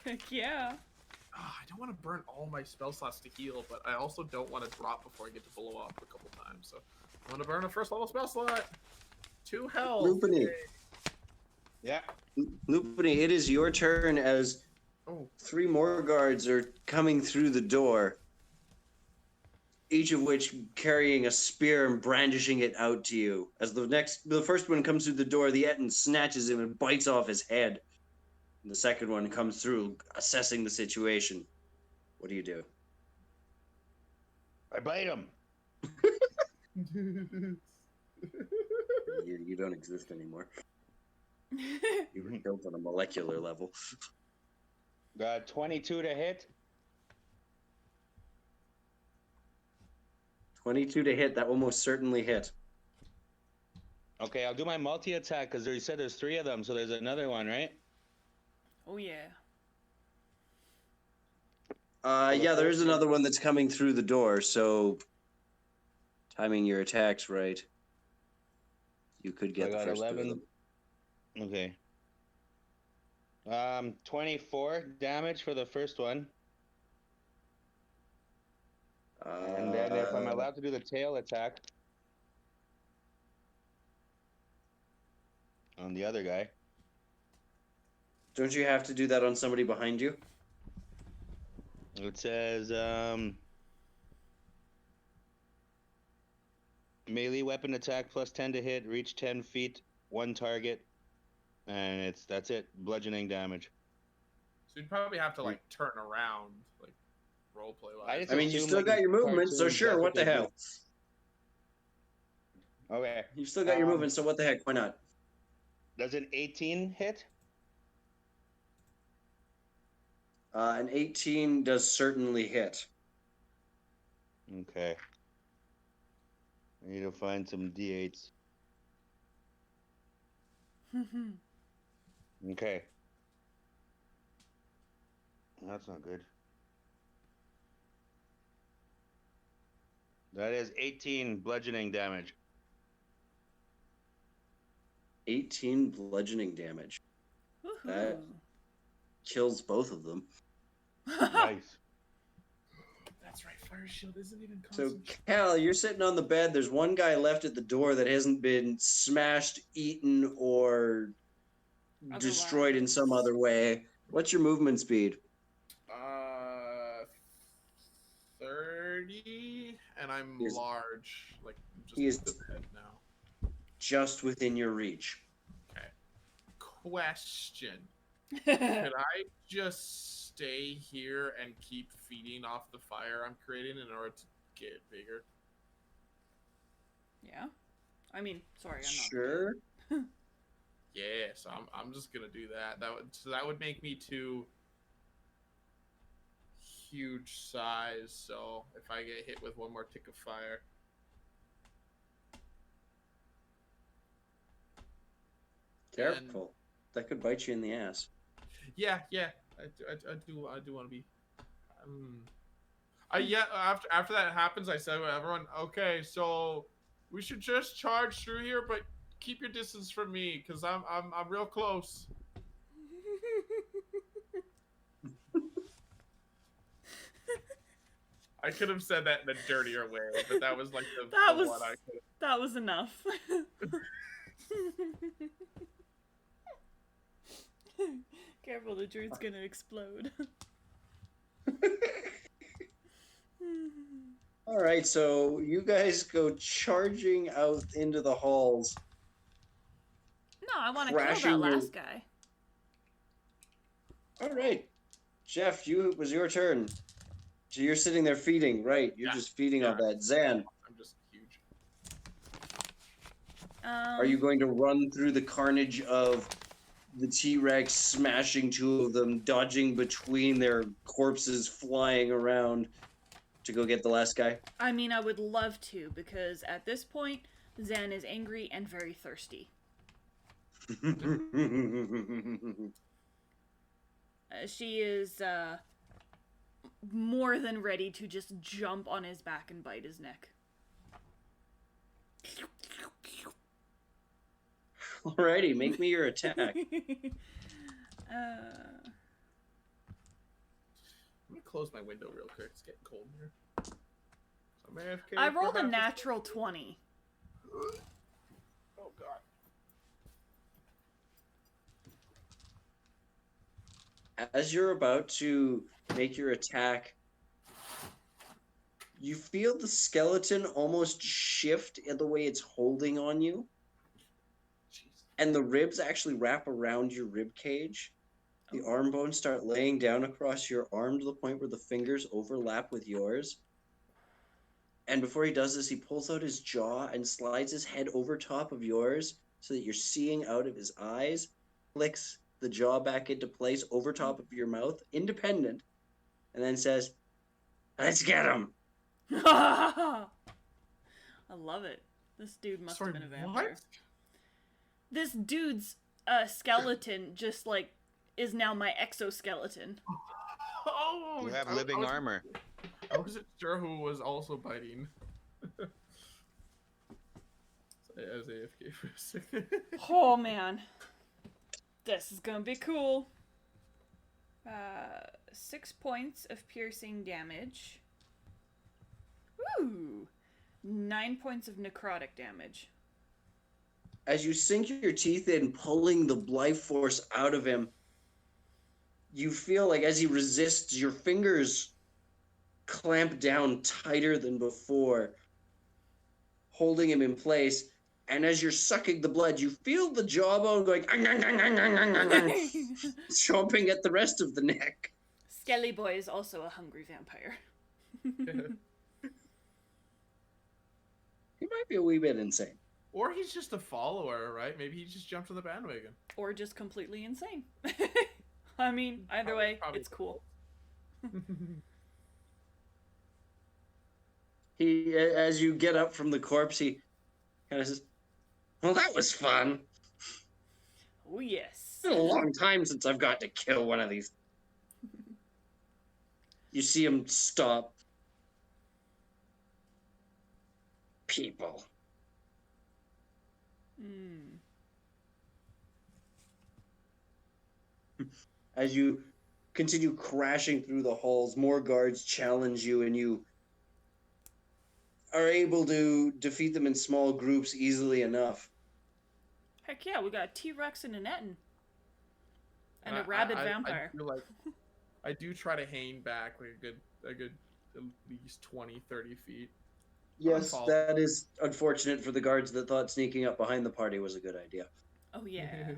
Heck yeah. I don't want to burn all my spell slots to heal, but I also don't want to drop before I get to blow up a couple times, so I want to burn a first level spell slot. 2 health. Lupeny. Yeah. Lupeny, it is your turn as 3 more guards are coming through the door, each of which carrying a spear and brandishing it out to you. As the first one comes through the door, the Etten snatches him and bites off his head. And the second one comes through, assessing the situation. What do you do? I bite him. You don't exist anymore. You were built on a molecular level. Got 22 to hit. 22 to hit, that will most certainly hit. Okay, I'll do my multi-attack because you said there's 3 of them, so there's another one, right? Oh yeah. Yeah, there is another one that's coming through the door, so timing your attacks right, you could get I the got first 2 of 11. them. Okay. 24 damage for the first one. And then if I'm allowed to do the tail attack on the other guy. Don't you have to do that on somebody behind you? It says melee weapon attack plus 10 to hit, reach 10 feet, one target, and that's it. Bludgeoning damage. So you'd probably have to like turn around, like roleplay I wise. just I mean, you assume still like got in your movement, so cartoons, sure, that's what the they do. hell? Okay. You've still got your movement, so what the heck? Why not? Does an 18 hit? An 18 does certainly hit. Okay. I need to find some D8s. Okay. That's not good. That is 18 bludgeoning damage. 18 bludgeoning damage. That Woohoo. kills both of them. Nice. That's right. Fire shield isn't even So, concentration. Cal, you're sitting on the bed. There's one guy left at the door that hasn't been smashed, eaten, or destroyed in some Otherwise. other way. What's your movement speed? 30, and I'm He is- large, like just he is- to the head now. Just within your reach. Okay. Question: Could I just stay here and keep feeding off the fire I'm creating in order to get it bigger? Yeah. I mean, sorry, I'm not. Sure. Yeah, so I'm just gonna do that. That would make me too huge size. So if I get hit with one more tick of fire, Careful. That could bite you in the ass. yeah, I do want to be. Yeah. After that happens, I said to everyone, okay, so we should just charge through here, but keep your distance from me, cause I'm real close. I could have said that in a dirtier way, but that was like the one I could. That was enough. Careful, the druid's gonna explode. All right, so you guys go charging out into the halls. No, I want to kill Crashing that your- last guy. All right, Geoff, it was your turn. So you're sitting there feeding, right? You're Yeah, just feeding yeah. on that. Zan, I'm just huge. are you going to run through the carnage of the T-Rex smashing two of them, dodging between their corpses, flying around to go get the last guy? I mean, I would love to, because at this point, Zan is angry and very thirsty. She is more than ready to just jump on his back and bite his neck. Alrighty, make me your attack. I'm gonna close my window real quick. It's getting cold in here. So I'm AFK I for rolled a half natural 20. Oh god. As you're about to make your attack, you feel the skeleton almost shift in the way it's holding on you, Jeez. and the ribs actually wrap around your rib cage. The arm bones start laying down across your arm to the point where the fingers overlap with yours. And before he does this, he pulls out his jaw and slides his head over top of yours so that you're seeing out of his eyes, flicks the jaw back into place over top of your mouth, independent, and then says, "Let's get him." I love it. This dude must Sorry, have been a vampire. what? This dude's skeleton just like is now my exoskeleton. Oh, You have I living was- armor. I wasn't sure who was also biting. So I was AFK for a second. Oh man. This is gonna be cool. 6 points of piercing damage. Ooh. 9 points of necrotic damage. As you sink your teeth in, pulling the life force out of him, you feel like as he resists, your fingers clamp down tighter than before, holding him in place. And as you're sucking the blood, you feel the jawbone going, chomping at the rest of the neck. Skelly Boy is also a hungry vampire. He might be a wee bit insane. Or he's just a follower, right? Maybe he just jumped on the bandwagon. Or just completely insane. I mean, either way, it's cool. He, as you get up from the corpse, he kind of says, "Well, that was fun. Oh, yes. It's been a long time since I've got to kill one of these." You see him stop. People. As you continue crashing through the halls, more guards challenge you, and you are able to defeat them in small groups easily enough. Heck yeah, we got a T-Rex and an Etten. And a rabid vampire. I do try to hang back like a good at least 20, 30 feet. Yes, that is unfortunate for the guards that thought sneaking up behind the party was a good idea. Oh yeah.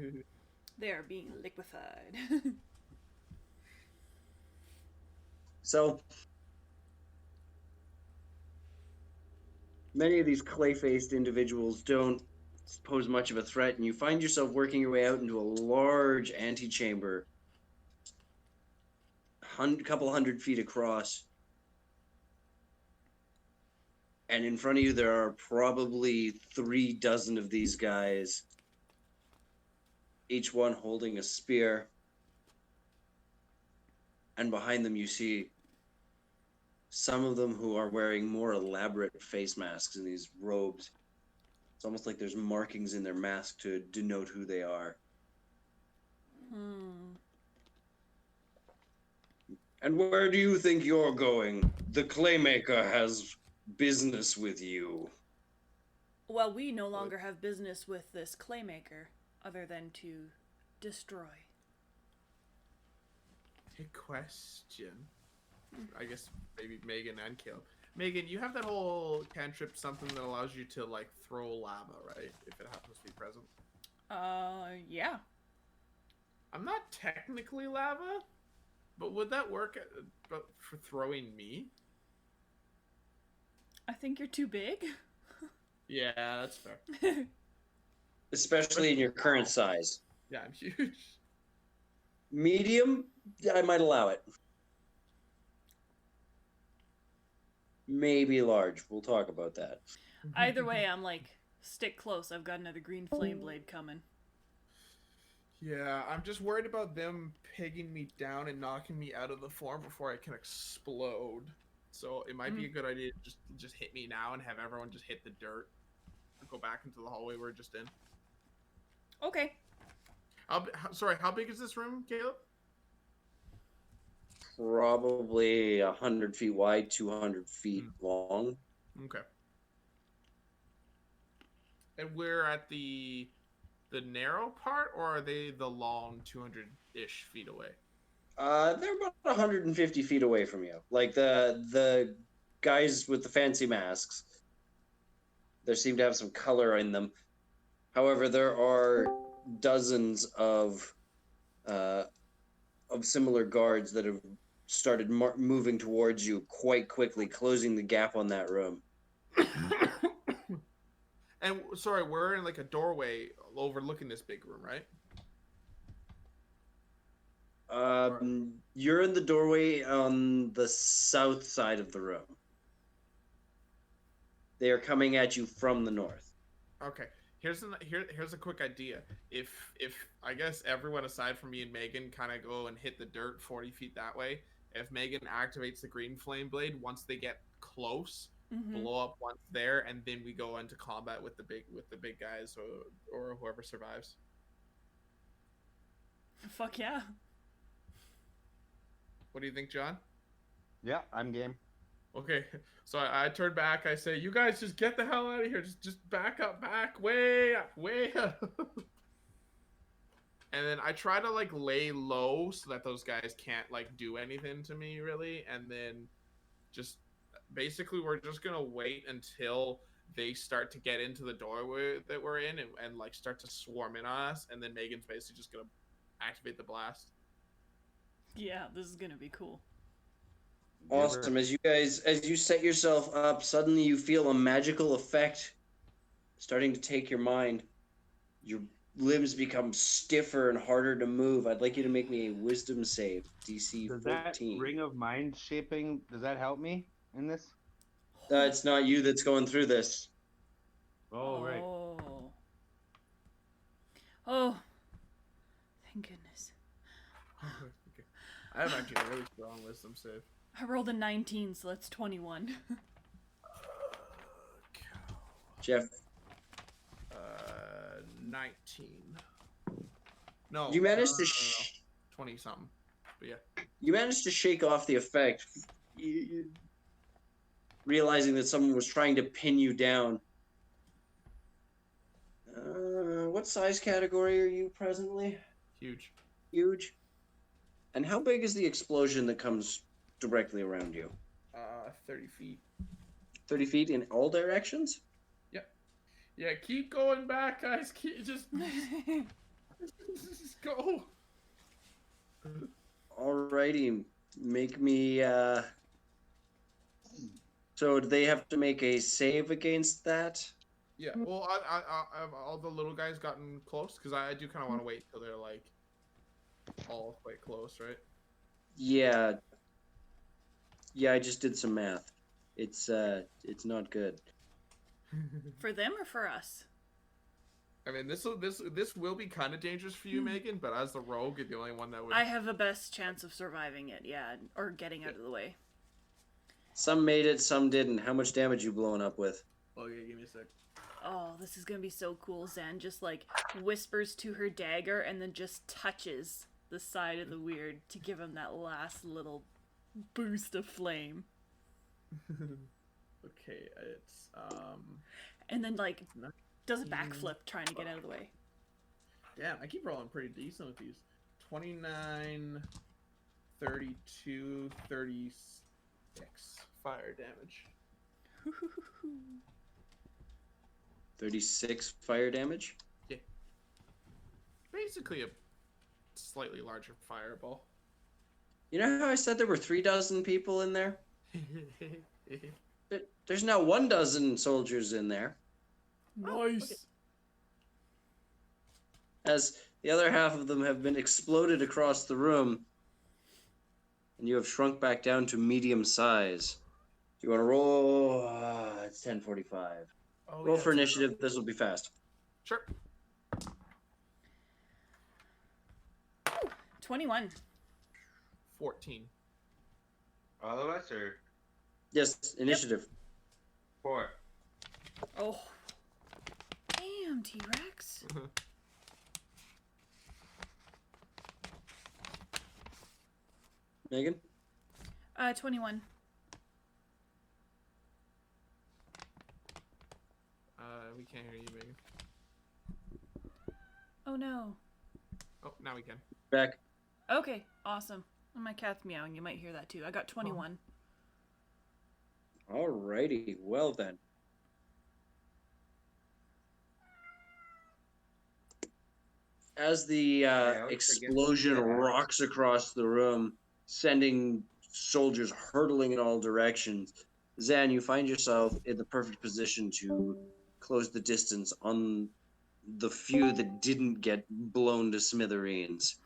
They are being liquefied. So, many of these clay-faced individuals don't pose much of a threat, and you find yourself working your way out into a large antechamber, a couple 100 feet across. And in front of you, there are probably 36 of these guys, each one holding a spear. And behind them, you see some of them who are wearing more elaborate face masks and these robes. It's almost like there's markings in their mask to denote who they are. And where do you think you're going? The Claymaker has business with you. Well, we no longer have business with this Claymaker, other than to destroy. Hey, question. I guess maybe Megan and Caleb. Megan, you have that whole cantrip, something that allows you to like throw lava, right? If it happens to be present. Yeah. I'm not technically lava, but would that work for throwing me? I think you're too big. Yeah, that's fair. Especially in your current size. Yeah, I'm huge. Medium, I might allow it. Maybe large. We'll talk about that. Either way, I'm like, stick close. I've got another green flame blade coming. Yeah, I'm just worried about them pegging me down and knocking me out of the form before I can explode. So it might be a good idea to just hit me now and have everyone just hit the dirt and go back into the hallway we're just in. Okay. Sorry, how big is this room, Caleb? Probably 100 feet wide, 200 feet long. Okay. And we're at the narrow part, or are they the long 200-ish feet away? They're about 150 feet away from you. Like the guys with the fancy masks, there seem to have some color in them. However, there are dozens of similar guards that have started moving towards you quite quickly, closing the gap on that room. And sorry, we're in like a doorway overlooking this big room, right? You're in the doorway on the south side of the room. They are coming at you from the north. Okay. Here's a quick idea. If I guess everyone aside from me and Megan kind of go and hit the dirt 40 feet that way, if Megan activates the green flame blade once they get close, blow up once there, and then we go into combat with the big guys or whoever survives. Fuck yeah. What do you think, John? Yeah, I'm game. Okay, so I turn back. I say, "You guys just get the hell out of here. Just back up, way up, way up." And then I try to like lay low so that those guys can't like do anything to me really. And then just basically we're just gonna wait until they start to get into the doorway that we're in and like start to swarm in on us. And then Megan's basically just gonna activate the blast. Yeah, this is gonna be cool. Awesome. As you set yourself up, suddenly you feel a magical effect starting to take your mind. Your limbs become stiffer and harder to move. I'd like you to make me a wisdom save, DC Does 14. that ring of mind shaping, does that help me in this? It's not you that's going through this. Oh, right. Oh, thank goodness. Okay. I have actually a really strong wisdom save. I rolled a 19, so that's 21. Geoff, 19. No. you managed to 20 something. But yeah. you managed to shake off the effect, realizing that someone was trying to pin you down. What size category are you presently? Huge. Huge. And how big is the explosion that comes directly around you? 30 feet. 30 feet in all directions? Yeah, keep going back, guys. Just go. Alrighty, make me. So do they have to make a save against that? Yeah. Well, I've all the little guys gotten close because I do kind of want to wait till they're like all quite close, right? Yeah. Yeah, I just did some math. It's not good. For them or for us? I mean, this will be kind of dangerous for you, Megan. But as the rogue, you're the only one that would. I have the best chance of surviving it, yeah, or getting out of the way. Some made it, some didn't. How much damage you blowing up with? Okay, give me a sec. Oh, this is gonna be so cool. Zan just like whispers to her dagger and then just touches the side of the weird to give him that last little boost of flame. Okay, it's And then like does a backflip trying to get out of the way. Damn, I keep rolling pretty decent with these. 29, 32, 36 fire damage. 36 fire damage? Yeah. Basically a slightly larger fireball. You know how I said there were 36 people in there? There's now 12 soldiers in there. Nice. As the other half of them have been exploded across the room, and you have shrunk back down to medium size. Do you want to roll? It's 10:45. Oh, Roll yeah, for it's- initiative. This will be fast. Sure. 21. 14. All of us or Yes, initiative. 4? Oh. Damn, T-Rex. Megan? 21. We can't hear you, Megan. Oh no. Oh, now we can. Back. Okay, awesome. And my cat's meowing. You might hear that too. I got 21. Alrighty. Well then. As the explosion rocks across the room, sending soldiers hurtling in all directions, Zan, you find yourself in the perfect position to close the distance on the few that didn't get blown to smithereens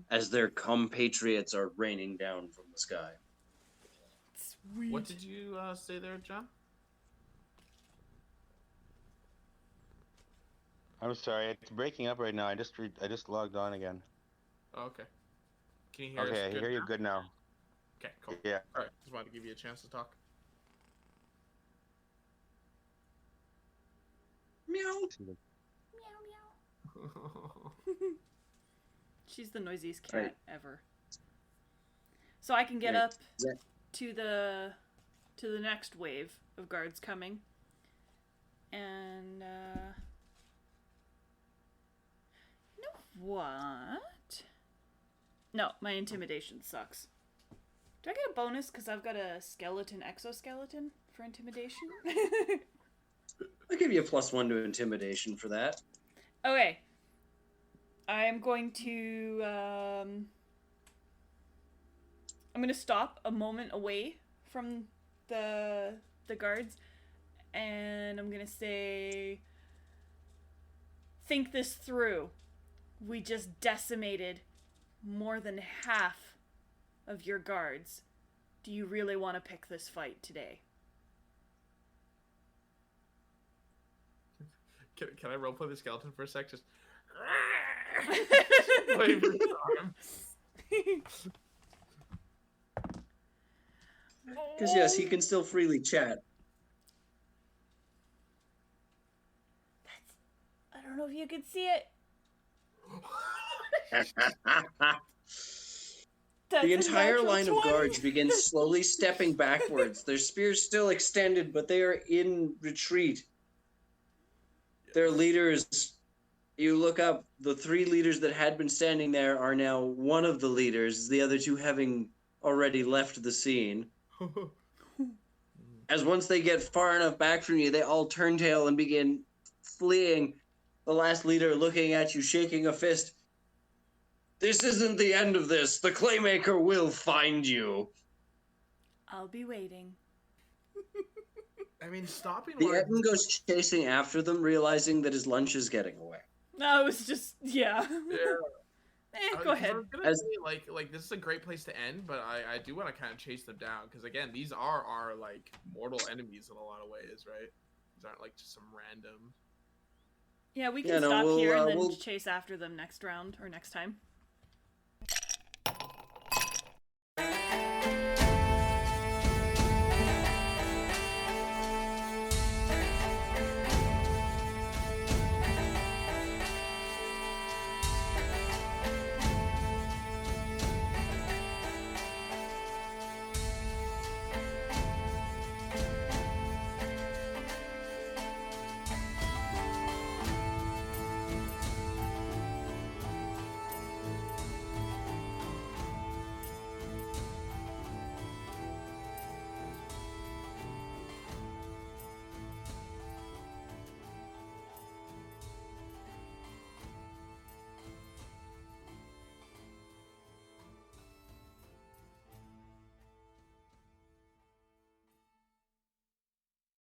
as their compatriots are raining down from the sky. Sweet. What did you say there, John? I'm sorry, it's breaking up right now. I just logged on again. Oh, okay. Can you hear us? Okay, I good hear you now? good now. Okay, cool. Yeah. All right, just wanted to give you a chance to talk. Meow. Meow meow. She's the noisiest cat Right. ever. So I can get Right. up Yeah. to the next wave of guards coming. And you know what? No, my intimidation sucks. Do I get a bonus because I've got a skeleton exoskeleton for intimidation? I'll give you a +1 to intimidation for that. Okay. I am going to I'm gonna stop a moment away from the guards, and I'm gonna say, think this through. We just decimated more than half of your guards. Do you really want to pick this fight today? Can I roleplay the skeleton for a sec? Just wave his arm. Because yes, he can still freely chat. I don't know if you can see it. That's The a entire natural line 20. of guards begins slowly stepping backwards. Their spears still extended, but they are in retreat. Their leaders, you look up, the 3 leaders that had been standing there are now one of the leaders, the other 2 having already left the scene. As once they get far enough back from you, they all turn tail and begin fleeing. The last leader looking at you, shaking a fist. This isn't the end of this. The Claymaker will find you. I'll be waiting. I mean, stopping The words. Etten goes chasing after them, realizing that his lunch is getting away. No, it was just, yeah. Yeah. Go ahead. I was gonna As- say, like this is a great place to end, but I do want to kind of chase them down because again, these are our like mortal enemies in a lot of ways, right? These aren't like just some random. Yeah, we can Yeah, no, stop we'll, here and then we'll- chase after them next round or next time.